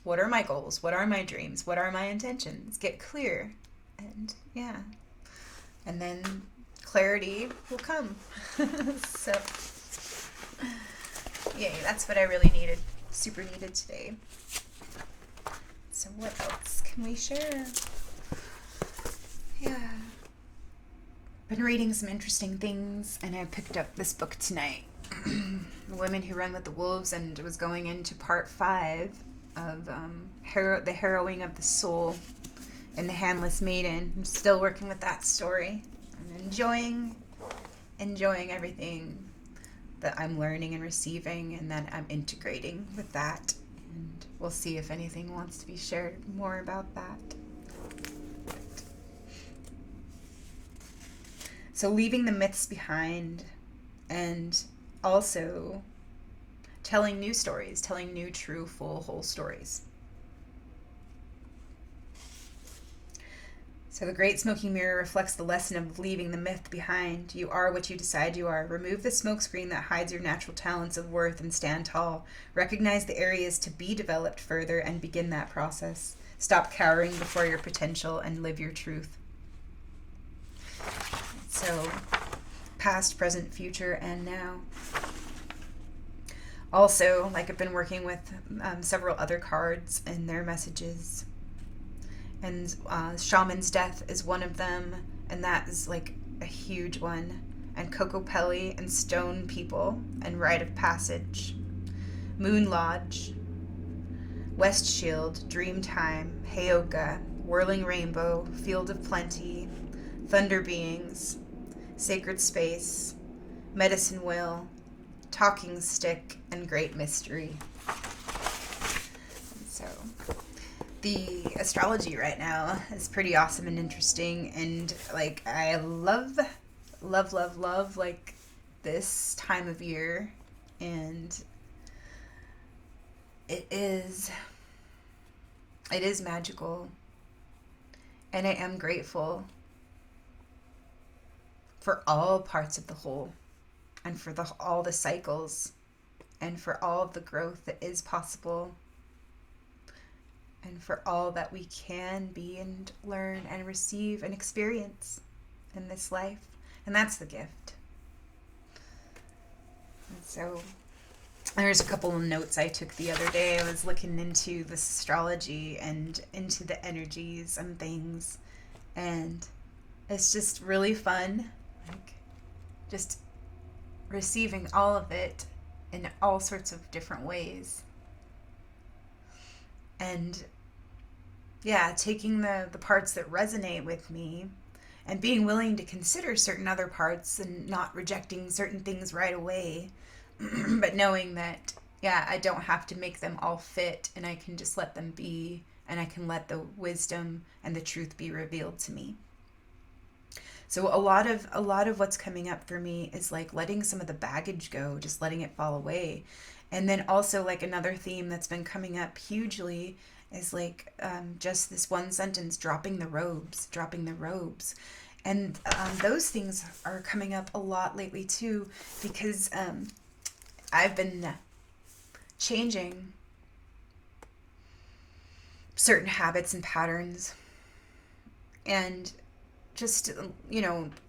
what are my goals? What are my dreams? What are my intentions? Get clear. And and then clarity will come. So, yay, that's what I really needed. Super needed today. So what else can we share? Yeah. Been reading some interesting things, and I picked up this book tonight, The Women Who Run with the Wolves, and was going into part 5 of the harrowing of the soul and the handless maiden. I'm still working with that story. I'm enjoying everything that I'm learning and receiving, and that I'm integrating with that. And we'll see if anything wants to be shared more about that. So leaving the myths behind, and also telling new stories, telling new, true, full, whole stories. So the Great Smoking Mirror reflects the lesson of leaving the myth behind. You are what you decide you are. Remove the smokescreen that hides your natural talents of worth and stand tall. Recognize the areas to be developed further and begin that process. Stop cowering before your potential and live your truth. So, past, present, future, and now. Also, like I've been working with several other cards and their messages. And Shaman's Death is one of them, and that is like a huge one. And Coco Pelli and Stone People and Rite of Passage. Moon Lodge, West Shield, Dreamtime, Heyoka, Whirling Rainbow, Field of Plenty, Thunder Beings, Sacred Space, Medicine Wheel, Talking Stick, and Great Mystery. So the astrology right now is pretty awesome and interesting, and like I love like this time of year, and it is magical, and I am grateful for all parts of the whole, and for all the cycles, and for all the growth that is possible, and for all that we can be and learn and receive and experience in this life. And that's the gift. And so there's a couple of notes I took the other day. I was looking into this astrology and into the energies and things, and it's just really fun. Like, just receiving all of it in all sorts of different ways. And taking the parts that resonate with me and being willing to consider certain other parts and not rejecting certain things right away, but knowing that, I don't have to make them all fit, and I can just let them be, and I can let the wisdom and the truth be revealed to me. So a lot of what's coming up for me is like letting some of the baggage go, just letting it fall away. And then also like another theme that's been coming up hugely is like just this one sentence, dropping the robes. And those things are coming up a lot lately too, because I've been changing certain habits and patterns, and just,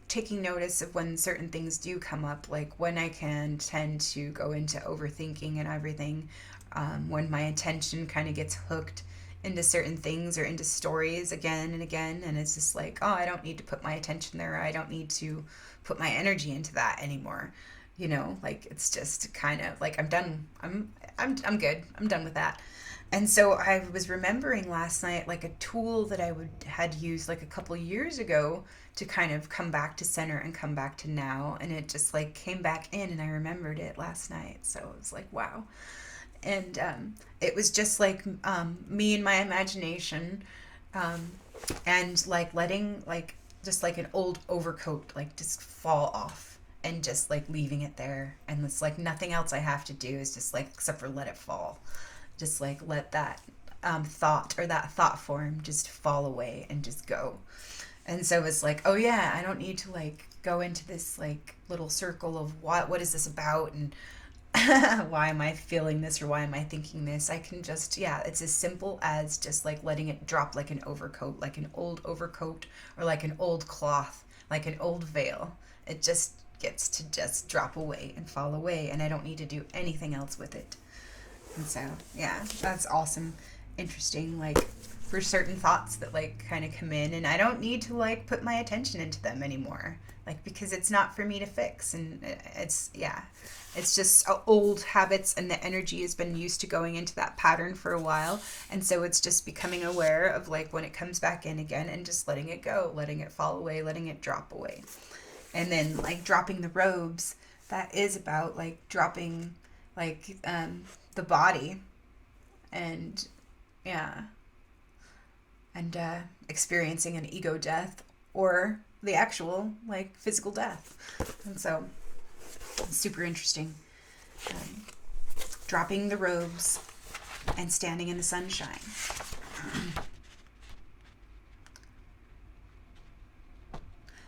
taking notice of when certain things do come up, like when I can tend to go into overthinking and everything, when my attention kind of gets hooked into certain things or into stories again and again, and it's just like, oh, I don't need to put my attention there, I don't need to put my energy into that anymore. Like it's just kind of like I'm done. I'm good. I'm done with that. And so I was remembering last night like a tool that had used like a couple years ago to kind of come back to center and come back to now, and it just like came back in, and I remembered it last night. So it was like wow. And it was just like me and my imagination, um, and like letting like just like an old overcoat like just fall off, and just like leaving it there, and it's like nothing else I have to do is just like except for let it fall, just like let that thought or that thought form just fall away and just go. And so it's like, oh yeah, I don't need to like go into this like little circle of what is this about, and why am I feeling this, or why am I thinking this. I can just, yeah, it's as simple as just like letting it drop like an overcoat, like an old overcoat, or like an old cloth, like an old veil. It just gets to just drop away and fall away, and I don't need to do anything else with it. And so, yeah, that's awesome. Interesting, like for certain thoughts that like kind of come in, and I don't need to like put my attention into them anymore, like because it's not for me to fix. And it's, yeah, it's just old habits, and the energy has been used to going into that pattern for a while. And so it's just becoming aware of like when it comes back in again, and just letting it go, letting it fall away, letting it drop away. And then like dropping the robes, that is about like dropping like the body, and yeah, and experiencing an ego death, or the actual like physical death. And so it's super interesting. um, Dropping the robes and standing in the sunshine.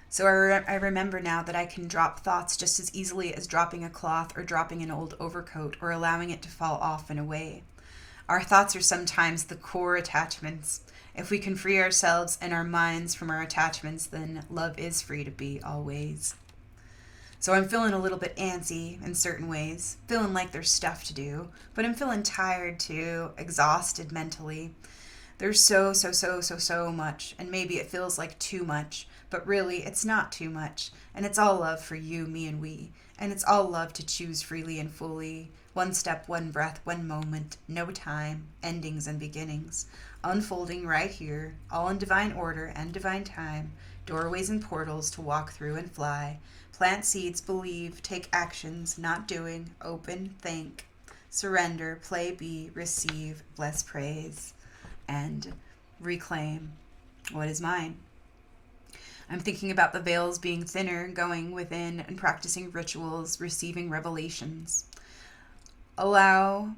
So I remember now that I can drop thoughts just as easily as dropping a cloth, or dropping an old overcoat, or allowing it to fall off and away. Our thoughts are sometimes the core attachments. If we can free ourselves and our minds from our attachments, then love is free to be always. So I'm feeling a little bit antsy in certain ways, feeling like there's stuff to do, but I'm feeling tired too, exhausted mentally. There's so much, and maybe it feels like too much, but really it's not too much, and it's all love for you, me, and we, and it's all love to choose freely and fully, one step, one breath, one moment, no time, endings and beginnings, unfolding right here, all in divine order and divine time, doorways and portals to walk through and fly, plant seeds, believe, take actions, not doing, open, think, surrender, play, be, receive, bless, praise, and reclaim what is mine. I'm thinking about the veils being thinner, going within and practicing rituals, receiving revelations. Allowing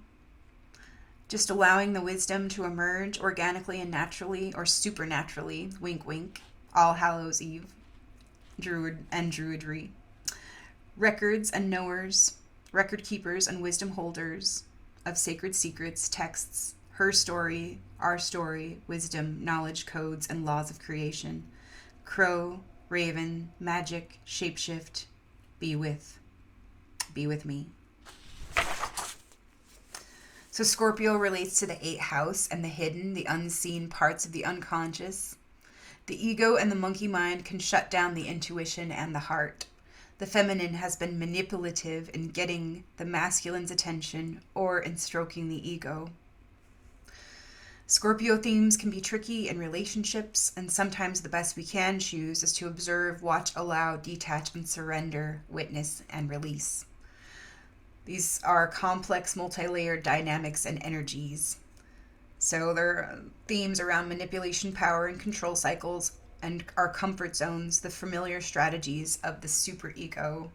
the wisdom to emerge organically and naturally, or supernaturally, wink wink, All Hallows Eve, druidry. Records and knowers, record keepers and wisdom holders of sacred secrets, texts, her story, our story, wisdom, knowledge, codes, and laws of creation. Crow, raven, magic, shapeshift, be with me. So Scorpio relates to the 8th house and the hidden, the unseen parts of the unconscious. The ego and the monkey mind can shut down the intuition and the heart. The feminine has been manipulative in getting the masculine's attention, or in stroking the ego. Scorpio themes can be tricky in relationships, and sometimes the best we can choose is to observe, watch, allow, detach, and surrender, witness, and release. These are complex, multi-layered dynamics and energies. So there are themes around manipulation, power, and control cycles, and our comfort zones, the familiar strategies of the superego.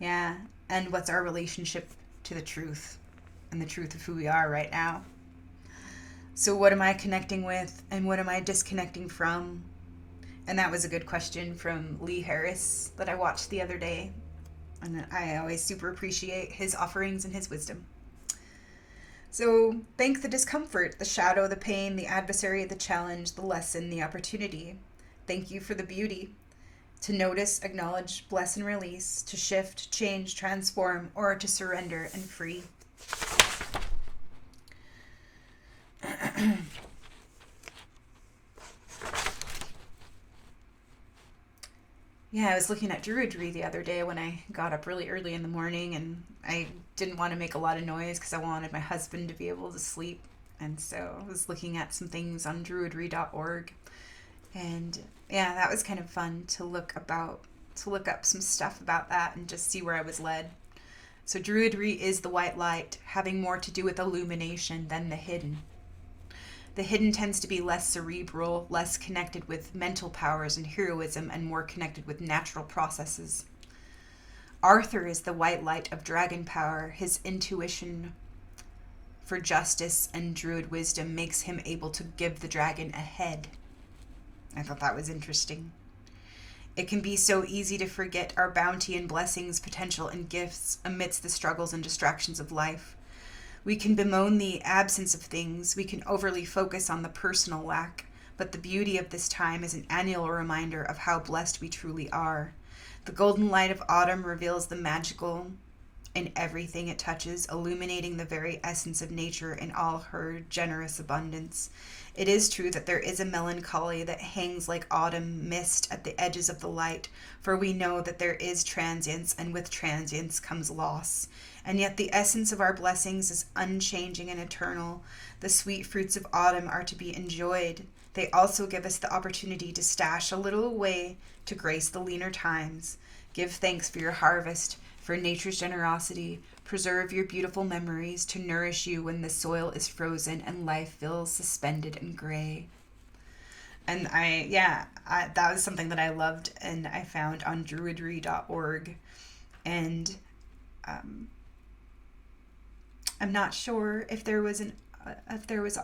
Yeah, and what's our relationship to the truth, and the truth of who we are right now. So what am I connecting with, and what am I disconnecting from? And that was a good question from Lee Harris that I watched the other day. And I always super appreciate his offerings and his wisdom. So thank the discomfort, the shadow, the pain, the adversary, the challenge, the lesson, the opportunity. Thank you for the beauty. To notice, acknowledge, bless, and release. To shift, change, transform, or to surrender and free. Yeah, I was looking at Druidry the other day when I got up really early in the morning, and I didn't want to make a lot of noise because I wanted my husband to be able to sleep. And so I was looking at some things on druidry.org, and yeah, that was kind of fun to look up some stuff about that and just see where I was led. So Druidry is the white light, having more to do with illumination than the hidden. The hidden tends to be less cerebral, less connected with mental powers and heroism, and more connected with natural processes. Arthur is the white light of dragon power. His intuition for justice and druid wisdom makes him able to give the dragon a head. I thought that was interesting. It can be so easy to forget our bounty and blessings, potential and gifts amidst the struggles and distractions of life. We can bemoan the absence of things, we can overly focus on the personal lack, but the beauty of this time is an annual reminder of how blessed we truly are. The golden light of autumn reveals the magical in everything it touches, illuminating the very essence of nature in all her generous abundance. It is true that there is a melancholy that hangs like autumn mist at the edges of the light, for we know that there is transience, and with transience comes loss. And yet the essence of our blessings is unchanging and eternal. The sweet fruits of autumn are to be enjoyed. They also give us the opportunity to stash a little away to grace the leaner times. Give thanks for your harvest, for nature's generosity. Preserve your beautiful memories to nourish you when the soil is frozen and life feels suspended and gray. And that was something that I loved and I found on druidry.org. And I'm not sure if there was an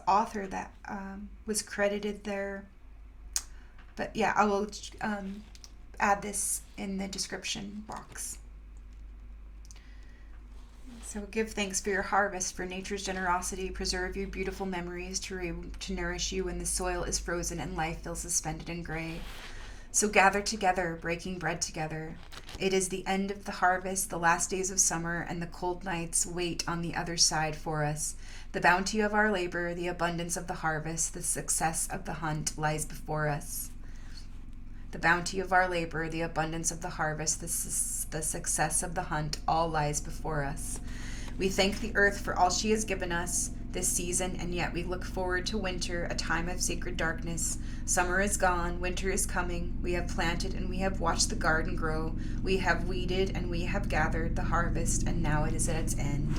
author that was credited there, but yeah, I will add this in the description box. So give thanks for your harvest, for nature's generosity. Preserve your beautiful memories to nourish you when the soil is frozen and life feels suspended and gray. So gather together, breaking bread together. It is the end of the harvest, the last days of summer, and the cold nights wait on the other side for us. The bounty of our labor, the abundance of the harvest, the success of the hunt lies before us. The bounty of our labor, the abundance of the harvest, the success of the hunt, all lies before us. We thank the earth for all she has given us this season, and yet we look forward to winter, a time of sacred darkness. Summer is gone, winter is coming. We have planted and we have watched the garden grow. We have weeded and we have gathered the harvest, and now it is at its end.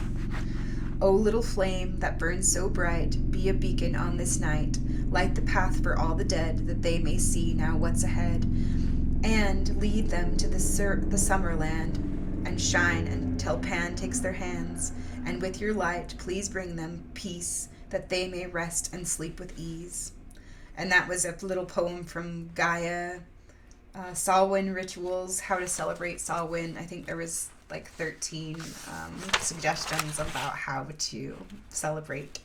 O little flame that burns so bright, be a beacon on this night. Light the path for all the dead, that they may see now what's ahead. And lead them to the summer land, and shine until Pan takes their hands. And with your light, please bring them peace, that they may rest and sleep with ease. And that was a little poem from Gaia, Samhain Rituals, How to Celebrate Samhain. I think there was like 13 suggestions about how to celebrate.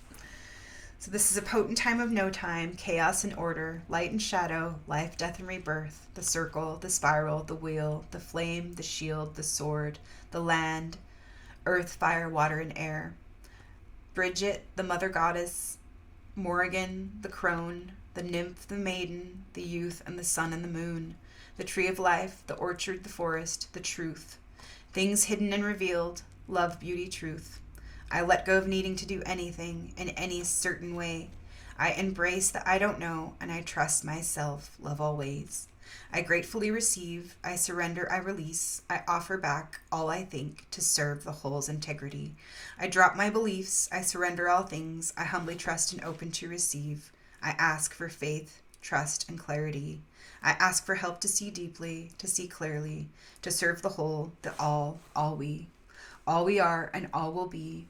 So this is a potent time of no time, chaos and order, light and shadow, life, death, and rebirth, the circle, the spiral, the wheel, the flame, the shield, the sword, the land, earth, fire, water, and air. Bridget, the mother goddess, Morrigan, the crone, the nymph, the maiden, the youth, and the sun and the moon, the tree of life, the orchard, the forest, the truth. Things hidden and revealed, love, beauty, truth. I let go of needing to do anything in any certain way. I embrace that I don't know, and I trust myself, love always. I gratefully receive, I surrender, I release, I offer back all I think to serve the whole's integrity. I drop my beliefs, I surrender all things, I humbly trust and open to receive. I ask for faith, trust, and clarity. I ask for help to see deeply, to see clearly, to serve the whole, the all we. All we are and all will be.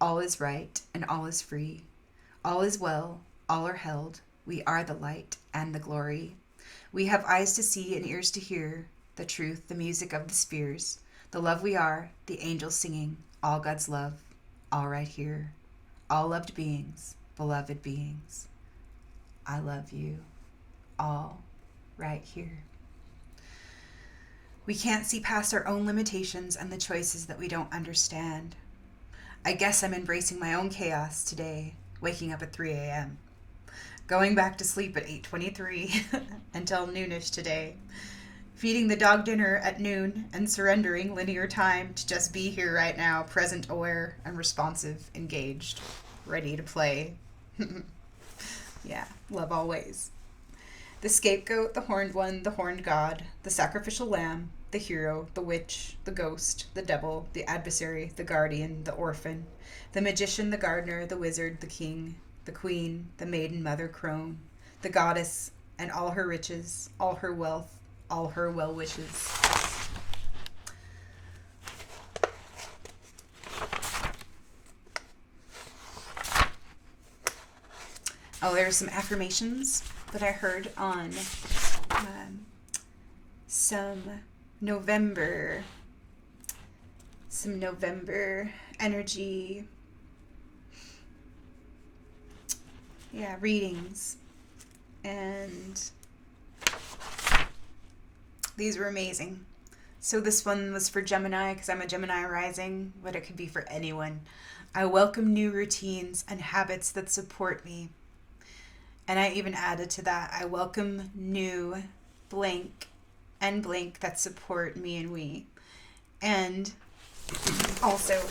All is right and all is free. All is well, all are held. We are the light and the glory. We have eyes to see and ears to hear the truth, the music of the spheres, the love we are, the angels singing, all God's love, all right here. All loved beings, beloved beings. I love you, all right here. We can't see past our own limitations and the choices that we don't understand. I guess I'm embracing my own chaos today, waking up at 3 a.m., going back to sleep at 8:23 until noonish today, feeding the dog dinner at noon and surrendering linear time to just be here right now, present, aware, and responsive, engaged, ready to play. Yeah, love always. The scapegoat, the horned one, the horned god, the sacrificial lamb, the hero, the witch, the ghost, the devil, the adversary, the guardian, the orphan, the magician, the gardener, the wizard, the king, the queen, the maiden mother crone, the goddess, and all her riches, all her wealth, all her well wishes. Oh, there's some affirmations that I heard on some November energy, readings, and these were amazing. So this one was for Gemini because I'm a Gemini rising, but it could be for anyone. I welcome new routines and habits that support me. And I even added to that, I welcome new blank and blank that support me and we. And also,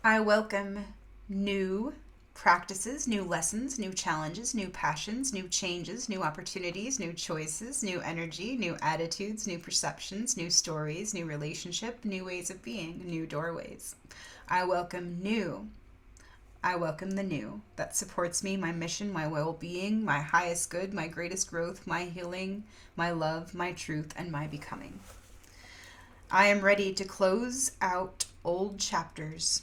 I welcome new practices, new lessons, new challenges, new passions, new changes, new opportunities, new choices, new energy, new attitudes, new perceptions, new stories, new relationship, new ways of being, new doorways. I welcome new. I welcome the new that supports me, my mission, my well-being, my highest good, my greatest growth, my healing, my love, my truth, and my becoming. I am ready to close out old chapters.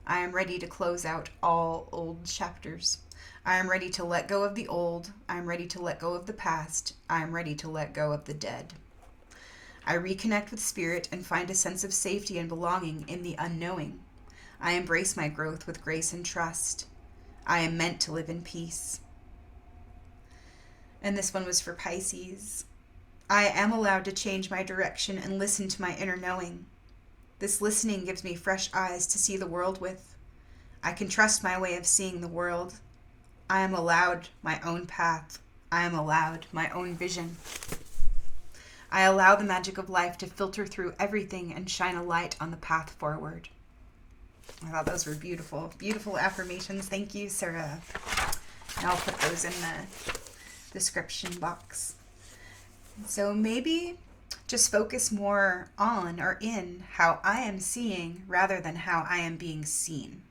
I am ready to close out all old chapters. I am ready to let go of the old. I am ready to let go of the past. I am ready to let go of the dead. I reconnect with spirit and find a sense of safety and belonging in the unknowing. I embrace my growth with grace and trust. I am meant to live in peace. And this one was for Pisces. I am allowed to change my direction and listen to my inner knowing. This listening gives me fresh eyes to see the world with. I can trust my way of seeing the world. I am allowed my own path. I am allowed my own vision. I allow the magic of life to filter through everything and shine a light on the path forward. I thought those were beautiful, beautiful affirmations. Thank you, Sarah. And I'll put those in the description box. So maybe just focus more on or in how I am seeing rather than how I am being seen.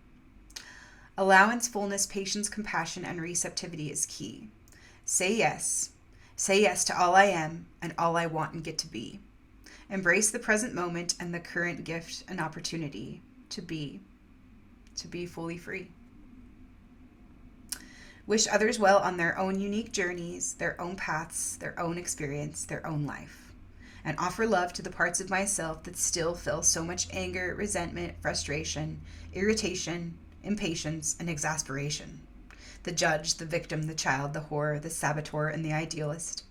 Allowance, fullness, patience, compassion, and receptivity is key. Say yes. Say yes to all I am and all I want and get to be. Embrace the present moment and the current gift and opportunity to be fully free. Wish others well on their own unique journeys, their own paths, their own experience, their own life. And offer love to the parts of myself that still feel so much anger, resentment, frustration, irritation, impatience, and exasperation. The judge, the victim, the child, the horror, the saboteur, and the idealist.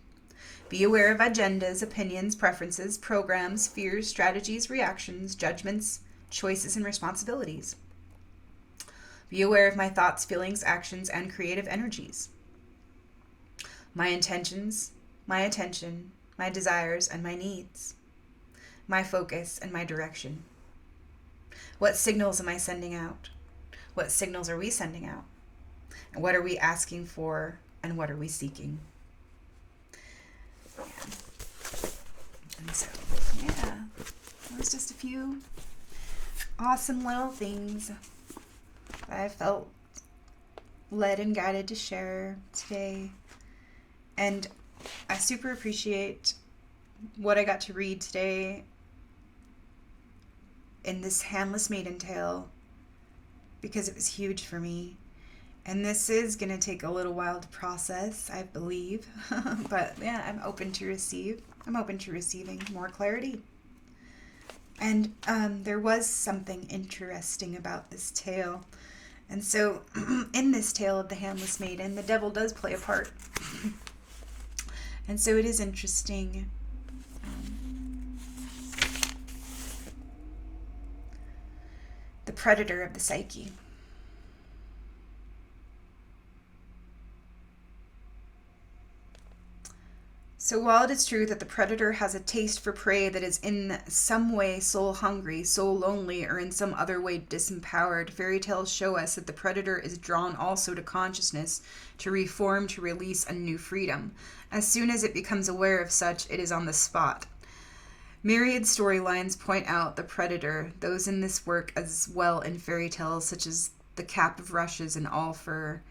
Be aware of agendas, opinions, preferences, programs, fears, strategies, reactions, judgments, choices, and responsibilities. Be aware of my thoughts, feelings, actions, and creative energies. My intentions, my attention, my desires, and my needs. My focus and my direction. What signals am I sending out? What signals are we sending out? And what are we asking for, and what are we seeking? Yeah. And so, that was just a few awesome little things that I felt led and guided to share today. And I super appreciate what I got to read today in this Handless Maiden Tale because it was huge for me. And this is going to take a little while to process, I believe. But yeah, I'm open to receive. I'm open to receiving more clarity. And there was something interesting about this tale. And so in this tale of the Handless Maiden, the devil does play a part. And so it is interesting. The predator of the psyche. So while it is true that the predator has a taste for prey that is in some way soul hungry, soul lonely, or in some other way disempowered, fairy tales show us that the predator is drawn also to consciousness, to reform, to release a new freedom. As soon as it becomes aware of such, it is on the spot. Myriad storylines point out the predator, those in this work as well in fairy tales such as The Cap of Rushes and All Fur,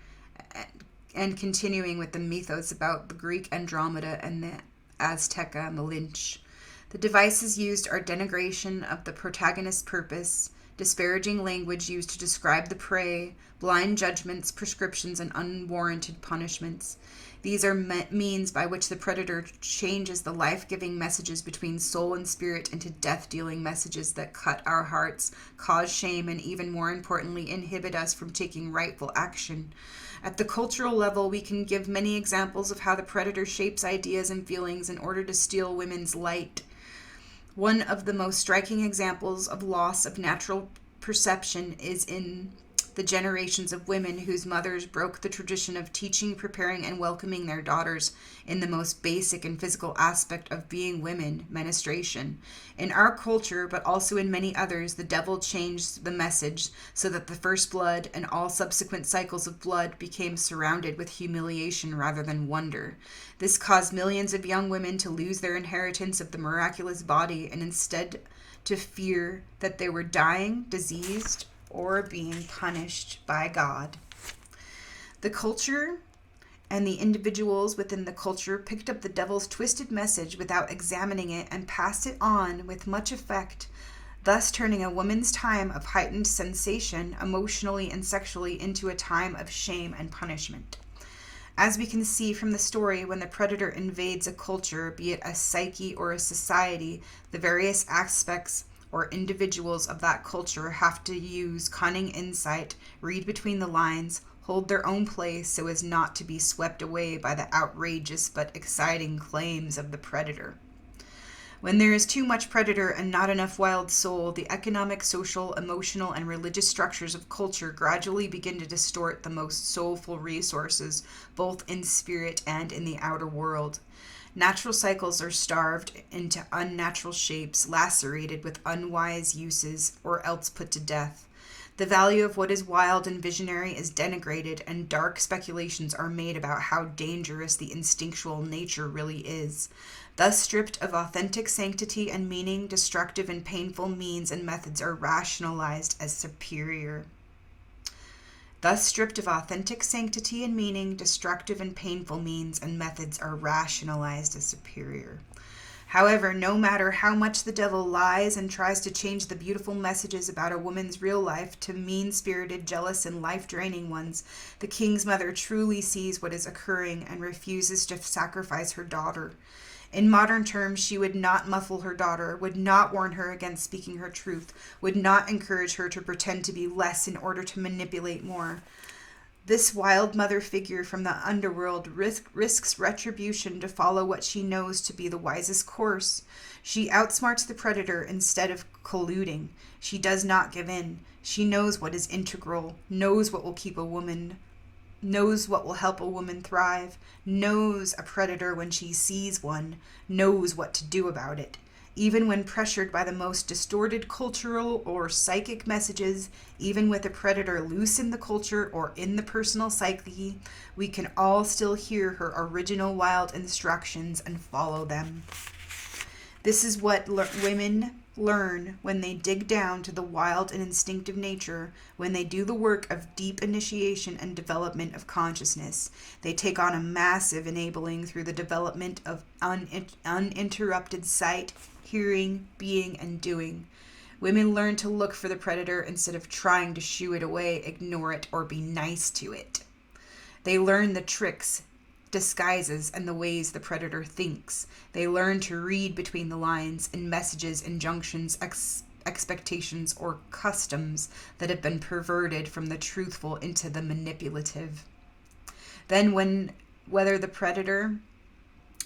and continuing with the mythos about the Greek Andromeda and the Azteca Malinche. The devices used are denigration of the protagonist's purpose, disparaging language used to describe the prey, blind judgments, prescriptions, and unwarranted punishments. These are means by which the predator changes the life-giving messages between soul and spirit into death-dealing messages that cut our hearts, cause shame, and even more importantly, inhibit us from taking rightful action. At the cultural level, we can give many examples of how the predator shapes ideas and feelings in order to steal women's light. One of the most striking examples of loss of natural perception is in the generations of women whose mothers broke the tradition of teaching, preparing, and welcoming their daughters in the most basic and physical aspect of being women, menstruation. In our culture, but also in many others, the devil changed the message so that the first blood and all subsequent cycles of blood became surrounded with humiliation rather than wonder. This caused millions of young women to lose their inheritance of the miraculous body and instead to fear that they were dying, diseased, or being punished by God. The culture and the individuals within the culture picked up the devil's twisted message without examining it and passed it on with much effect, thus turning a woman's time of heightened sensation, emotionally and sexually, into a time of shame and punishment. As we can see from the story, when the predator invades a culture, be it a psyche or a society, the various aspects or individuals of that culture have to use cunning insight, read between the lines, hold their own place so as not to be swept away by the outrageous but exciting claims of the predator. When there is too much predator and not enough wild soul, the economic, social, emotional, and religious structures of culture gradually begin to distort the most soulful resources, both in spirit and in the outer world. Natural cycles are starved into unnatural shapes, lacerated with unwise uses, or else put to death. The value of what is wild and visionary is denigrated, and dark speculations are made about how dangerous the instinctual nature really is. Thus, stripped of authentic sanctity and meaning, destructive and painful means and methods are rationalized as superior. Thus, stripped of authentic sanctity and meaning, destructive and painful means and methods are rationalized as superior. However, no matter how much the devil lies and tries to change the beautiful messages about a woman's real life to mean-spirited, jealous, and life-draining ones, the king's mother truly sees what is occurring and refuses to sacrifice her daughter. In modern terms, she would not muffle her daughter, would not warn her against speaking her truth, would not encourage her to pretend to be less in order to manipulate more. This wild mother figure from the underworld risks retribution to follow what she knows to be the wisest course. She outsmarts the predator instead of colluding. She does not give in. She knows what is integral, knows what will keep a woman, knows what will help a woman thrive, knows a predator when she sees one, knows what to do about it. Even when pressured by the most distorted cultural or psychic messages, even with a predator loose in the culture or in the personal psyche, we can all still hear her original wild instructions and follow them. This is what women learn when they dig down to the wild and instinctive nature, when they do the work of deep initiation and development of consciousness. They take on a massive enabling through the development of uninterrupted sight, hearing, being, and doing. Women learn to look for the predator instead of trying to shoo it away, ignore it, or be nice to it. They learn the tricks, disguises, and the ways the predator thinks. They learn to read between the lines in messages, injunctions, expectations, or customs that have been perverted from the truthful into the manipulative. Then whether the predator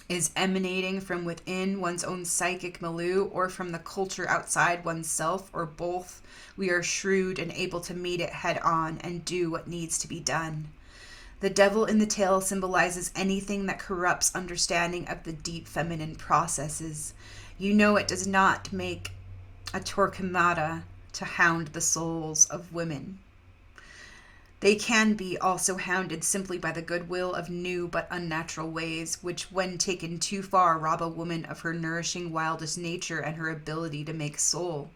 is emanating from within one's own psychic milieu or from the culture outside oneself, or both, we are shrewd and able to meet it head on and do what needs to be done. The devil in the tale symbolizes anything that corrupts understanding of the deep feminine processes. You know it does not make a Torquemada to hound the souls of women. They can be also hounded simply by the goodwill of new but unnatural ways, which when taken too far rob a woman of her nourishing wildest nature and her ability to make soul.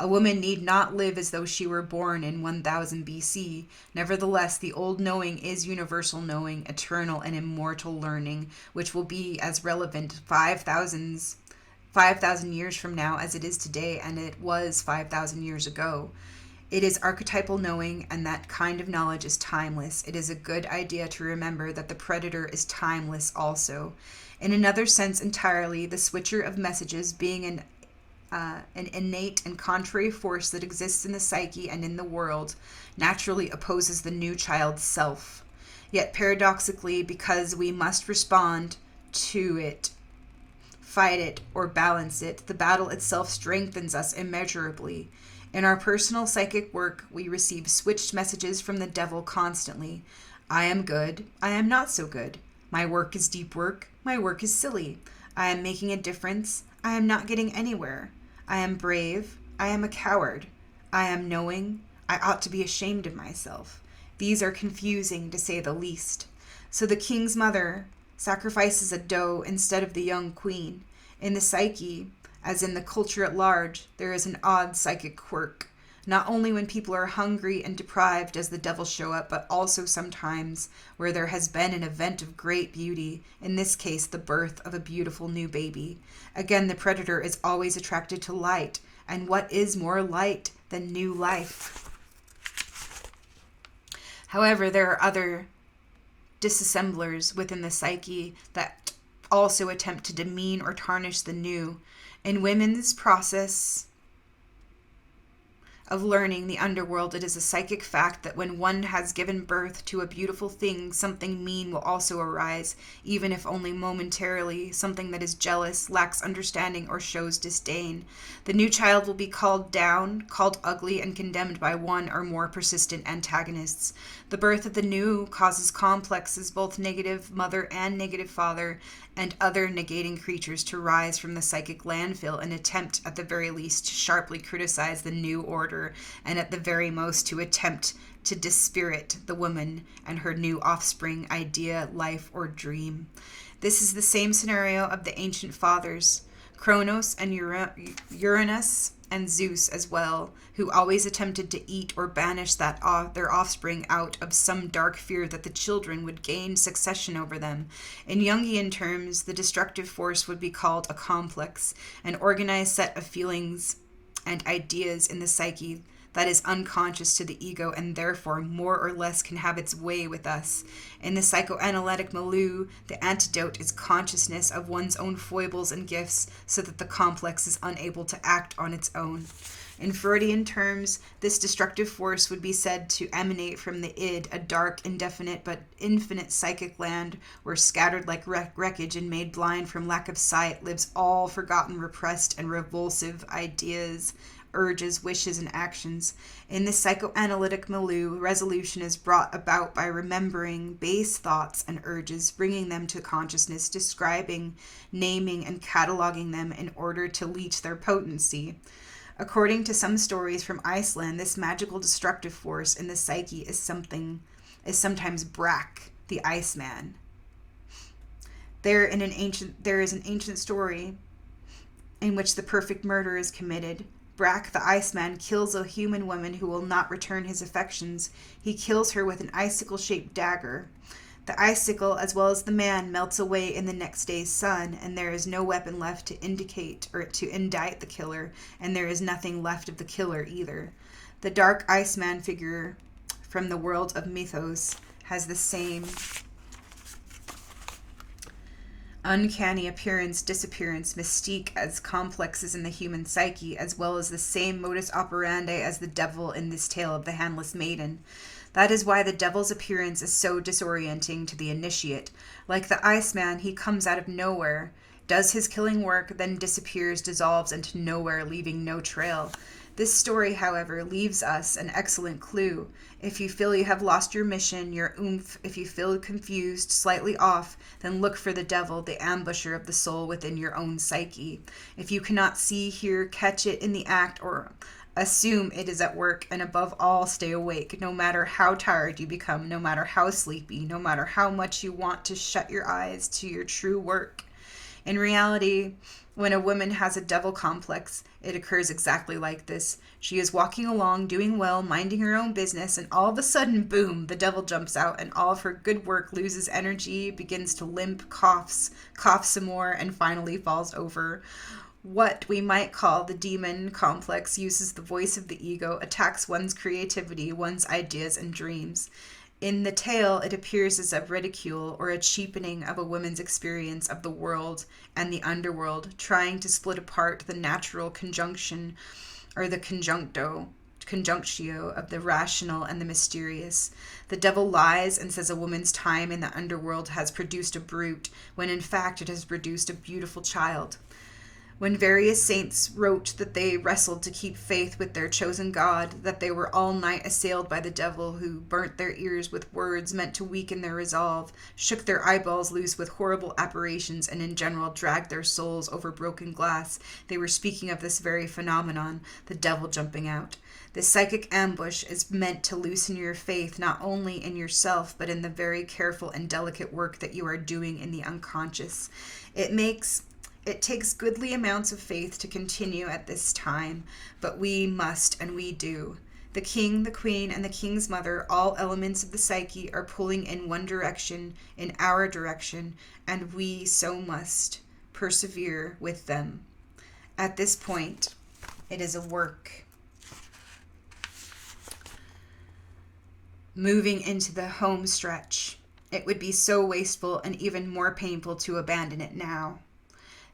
A woman need not live as though she were born in 1000 BC. Nevertheless, the old knowing is universal knowing, eternal and immortal learning, which will be as relevant 5,000 years from now as it is today, and it was 5,000 years ago. It is archetypal knowing, and that kind of knowledge is timeless. It is a good idea to remember that the predator is timeless also. In another sense entirely, the switcher of messages being an innate and contrary force that exists in the psyche and in the world, naturally opposes the new child's self. Yet paradoxically, because we must respond to it, fight it, or balance it, the battle itself strengthens us immeasurably. In our personal psychic work, we receive switched messages from the devil constantly. I am good. I am not so good. My work is deep work. My work is silly. I am making a difference. I am not getting anywhere. I am brave. I am a coward. I am knowing. I ought to be ashamed of myself. These are confusing, to say the least. So the king's mother sacrifices a doe instead of the young queen. In the psyche, as in the culture at large, there is an odd psychic quirk. Not only when people are hungry and deprived does the devil show up, but also sometimes where there has been an event of great beauty, in this case the birth of a beautiful new baby. Again, the predator is always attracted to light, and what is more light than new life? However, there are other disassemblers within the psyche that also attempt to demean or tarnish the new. In women's process of learning the underworld, it is a psychic fact that when one has given birth to a beautiful thing, something mean will also arise, even if only momentarily, something that is jealous, lacks understanding, or shows disdain. The new child will be called down, called ugly, and condemned by one or more persistent antagonists. The birth of the new causes complexes, both negative mother and negative father, and other negating creatures to rise from the psychic landfill and attempt, at the very least, to sharply criticize the new order, and at the very most to attempt to dispirit the woman and her new offspring, idea, life, or dream. This is the same scenario of the ancient fathers, Kronos and Uranus and Zeus as well, who always attempted to eat or banish their offspring out of some dark fear that the children would gain succession over them. In Jungian terms, the destructive force would be called a complex, an organized set of feelings and ideas in the psyche that is unconscious to the ego and therefore more or less can have its way with us. In the psychoanalytic milieu, the antidote is consciousness of one's own foibles and gifts so that the complex is unable to act on its own. In Freudian terms, this destructive force would be said to emanate from the id, a dark, indefinite, but infinite psychic land where, scattered like wreckage and made blind from lack of sight, lives all forgotten, repressed, and revulsive ideas, urges, wishes, and actions. In this psychoanalytic milieu, resolution is brought about by remembering base thoughts and urges, bringing them to consciousness, describing, naming, and cataloging them in order to leech their potency. According to some stories from Iceland, this magical destructive force in the psyche is sometimes Brak, the Iceman. There is an ancient story in which the perfect murder is committed. Brak, the Iceman, kills a human woman who will not return his affections. He kills her with an icicle-shaped dagger. The icicle, as well as the man, melts away in the next day's sun, and there is no weapon left to indicate or to indict the killer, and there is nothing left of the killer either. The dark Iceman figure from the world of mythos has the same uncanny appearance, disappearance, mystique as complexes in the human psyche, as well as the same modus operandi as the devil in this tale of the handless maiden. That is why the devil's appearance is so disorienting to the initiate. Like the Iceman, he comes out of nowhere, does his killing work, then disappears, dissolves into nowhere, leaving no trail. This story, however, leaves us an excellent clue. If you feel you have lost your mission, your oomph, if you feel confused, slightly off, then look for the devil, the ambusher of the soul within your own psyche. If you cannot see, hear, catch it in the act, or assume it is at work, and above all, stay awake, no matter how tired you become, no matter how sleepy, no matter how much you want to shut your eyes to your true work. In reality, when a woman has a devil complex, it occurs exactly like this. She is walking along, doing well, minding her own business, and all of a sudden, boom, the devil jumps out, and all of her good work loses energy, begins to limp, coughs some more, and finally falls over. What we might call the demon complex uses the voice of the ego, attacks one's creativity, one's ideas and dreams. In the tale, it appears as a ridicule or a cheapening of a woman's experience of the world and the underworld, trying to split apart the natural conjunction or the conjunctio of the rational and the mysterious. The devil lies and says a woman's time in the underworld has produced a brute, when in fact it has produced a beautiful child. When various saints wrote that they wrestled to keep faith with their chosen God, that they were all night assailed by the devil, who burnt their ears with words meant to weaken their resolve, shook their eyeballs loose with horrible apparitions, and in general dragged their souls over broken glass, they were speaking of this very phenomenon, the devil jumping out. This psychic ambush is meant to loosen your faith not only in yourself, but in the very careful and delicate work that you are doing in the unconscious. It takes goodly amounts of faith to continue at this time, but we must and we do. The king, the queen, and the king's mother, all elements of the psyche, are pulling in one direction, in our direction, and we so must persevere with them. At this point, it is a work. Moving into the home stretch, it would be so wasteful and even more painful to abandon it now.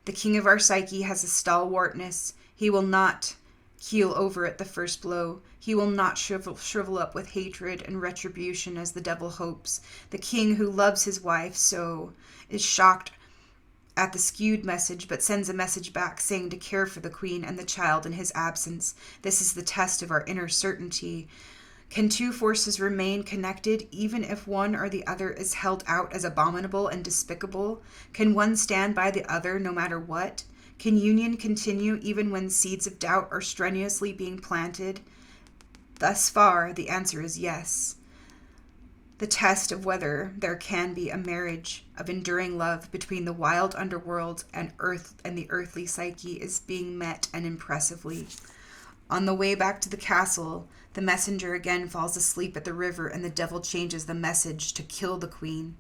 The king of our psyche has a stalwartness. He will not keel over at the first blow. He will not shrivel up with hatred and retribution as the devil hopes. The king who loves his wife so is shocked at the skewed message, but sends a message back saying to care for the queen and the child in his absence. This is the test of our inner certainty. Can two forces remain connected even if one or the other is held out as abominable and despicable? Can one stand by the other no matter what? Can union continue even when seeds of doubt are strenuously being planted? Thus far, the answer is yes. The test of whether there can be a marriage of enduring love between the wild underworld and the earthly psyche is being met, and impressively. On the way back to the castle, the messenger again falls asleep at the river, and the devil changes the message to kill the queen.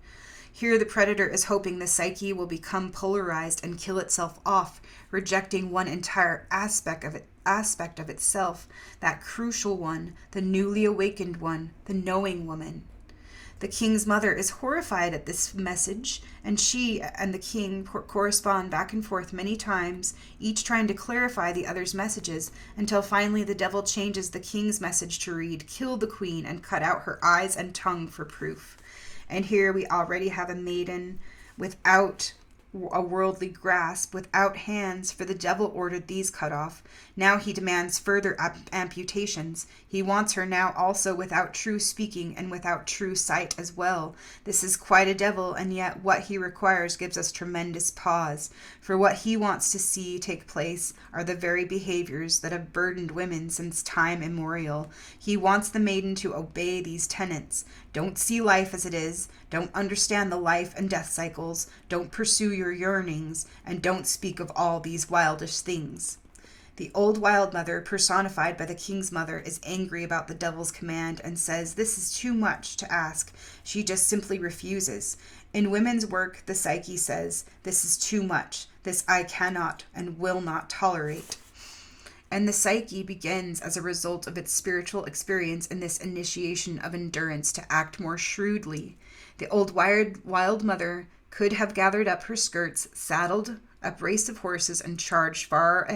Here the predator is hoping the psyche will become polarized and kill itself off, rejecting one entire aspect of itself, that crucial one, the newly awakened one, the knowing woman. The king's mother is horrified at this message, and she and the king correspond back and forth many times, each trying to clarify the other's messages, until finally the devil changes the king's message to read, "Kill the queen and cut out her eyes and tongue for proof." And here we already have a maiden without a worldly grasp, without hands, for the devil ordered these cut off. Now he demands further amputations. He wants her now also without true speaking and without true sight as well. This is quite a devil, and yet what he requires gives us tremendous pause. For what he wants to see take place are the very behaviors that have burdened women since time immemorial. He wants the maiden to obey these tenets. Don't see life as it is. Don't understand the life and death cycles. Don't pursue your yearnings, and don't speak of all these wildish things. The old wild mother, personified by the king's mother, is angry about the devil's command and says this is too much to ask. She just simply refuses. In women's work, the psyche says, this is too much. This I cannot and will not tolerate. And the psyche begins, as a result of its spiritual experience in this initiation of endurance, to act more shrewdly. The old wild mother could have gathered up her skirts, saddled a brace of horses, and charged far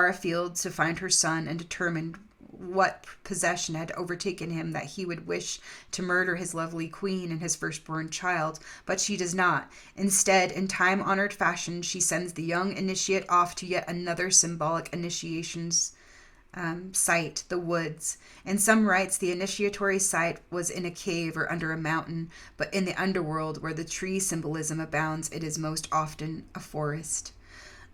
afield to find her son, and determined what possession had overtaken him that he would wish to murder his lovely queen and his firstborn child. But she does not. Instead, in time-honored fashion, she sends the young initiate off to yet another symbolic initiation site, the woods. In some rites, the initiatory site was in a cave or under a mountain, but in the underworld, where the tree symbolism abounds, it is most often a forest.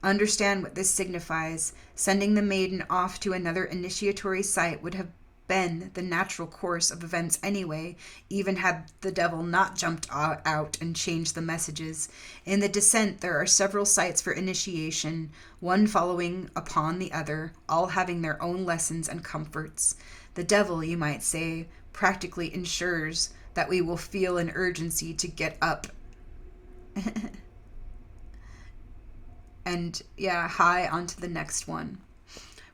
Understand what this signifies. Sending the maiden off to another initiatory site would have been the natural course of events anyway, even had the devil not jumped out and changed the messages. In the descent, there are several sites for initiation, one following upon the other, all having their own lessons and comforts. The devil, you might say, practically ensures that we will feel an urgency to get up and, high onto the next one.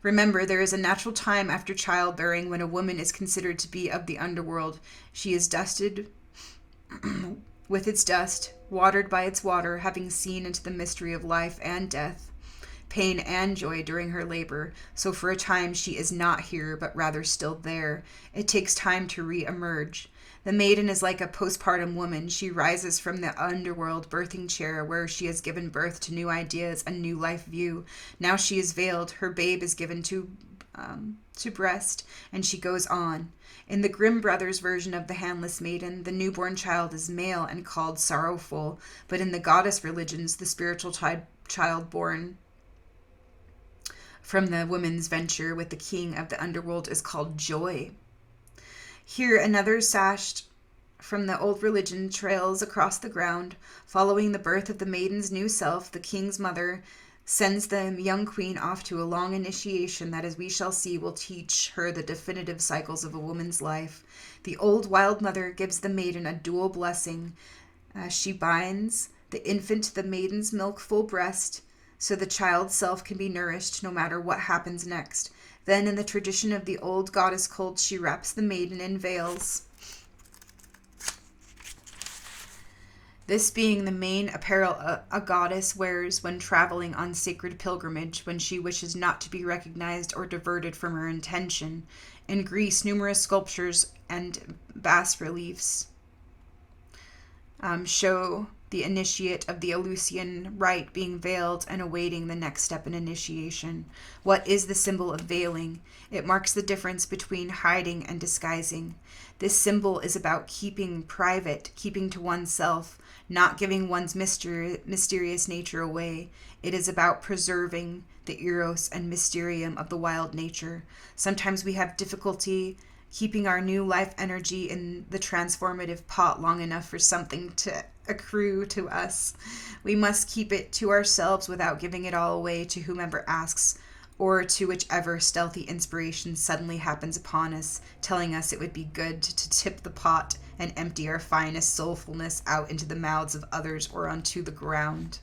Remember, there is a natural time after childbearing when a woman is considered to be of the underworld. She is dusted with its dust, watered by its water, having seen into the mystery of life and death, pain and joy during her labor. So for a time she is not here, but rather still there. It takes time to re-emerge. The maiden is like a postpartum woman. She rises from the underworld birthing chair where she has given birth to new ideas and new life view. Now she is veiled. Her babe is given to breast, and she goes on. In the Grimm brothers' version of the handless maiden, the newborn child is male and called sorrowful, but in the goddess religions, the spiritual child born from the woman's venture with the king of the underworld is called joy. Here, another sash from the old religion trails across the ground. Following the birth of the maiden's new self, the king's mother sends the young queen off to a long initiation that, as we shall see, will teach her the definitive cycles of a woman's life. The old wild mother gives the maiden a dual blessing. She binds the infant to the maiden's milk-full breast, so the child's self can be nourished no matter what happens next. Then, in the tradition of the old goddess cult, she wraps the maiden in veils. This being the main apparel a goddess wears when traveling on sacred pilgrimage, when she wishes not to be recognized or diverted from her intention. In Greece, numerous sculptures and bas-reliefs show the initiate of the Eleusinian rite being veiled and awaiting the next step in initiation. What is the symbol of veiling? It marks the difference between hiding and disguising. This symbol is about keeping private, keeping to oneself, not giving one's mysterious nature away. It is about preserving the eros and mysterium of the wild nature. Sometimes we have difficulty keeping our new life energy in the transformative pot long enough for something to accrue to us. We must keep it to ourselves without giving it all away to whomever asks, or to whichever stealthy inspiration suddenly happens upon us, telling us it would be good to tip the pot and empty our finest soulfulness out into the mouths of others or onto the ground.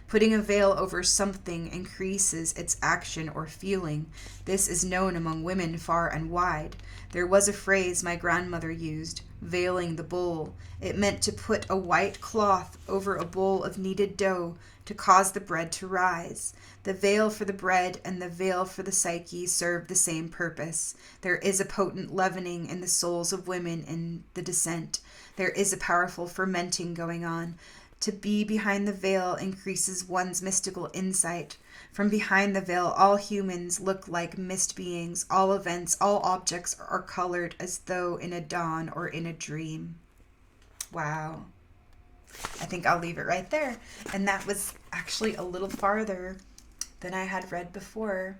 Putting a veil over something increases its action or feeling. This is known among women far and wide. There was a phrase my grandmother used, veiling the bowl. It meant to put a white cloth over a bowl of kneaded dough to cause the bread to rise. The veil for the bread and the veil for the psyche serve the same purpose. There is a potent leavening in the souls of women in the descent. There is a powerful fermenting going on. To be behind the veil increases one's mystical insight. From behind the veil, all humans look like mist beings. All events, all objects are colored as though in a dawn or in a dream. Wow. I think I'll leave it right there. And that was actually a little farther than I had read before.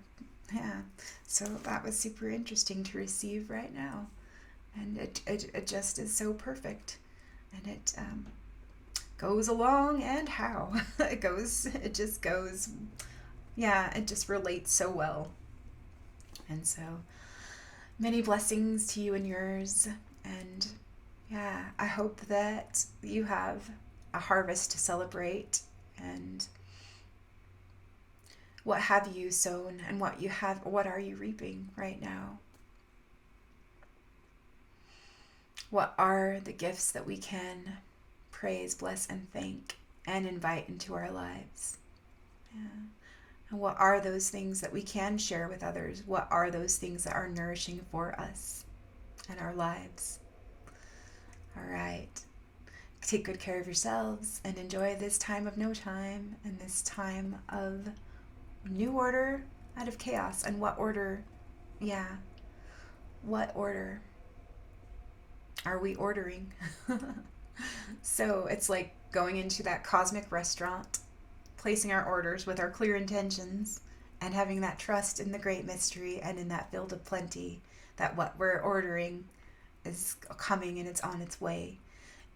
Yeah. So that was super interesting to receive right now. And it just is so perfect. And it goes along, and how it just goes, it just relates so well. And so many blessings to you and yours, and I hope that you have a harvest to celebrate, and what have you sown, and what are you reaping right now? What are the gifts that we can praise, bless, and thank, and invite into our lives? And what are those things that we can share with others? What are those things that are nourishing for us and our lives? All right. Take good care of yourselves and enjoy this time of no time and this time of new order out of chaos. And what order Yeah. What order are we ordering? So it's like going into that cosmic restaurant, placing our orders with our clear intentions, and having that trust in the great mystery and in that field of plenty that what we're ordering is coming and it's on its way.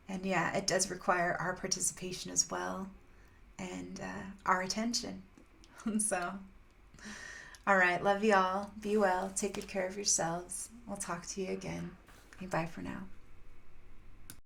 And yeah, it does require our participation as well and our attention. So, all right, love you all. Be well. Take good care of yourselves. We'll talk to you again. Okay, bye for now.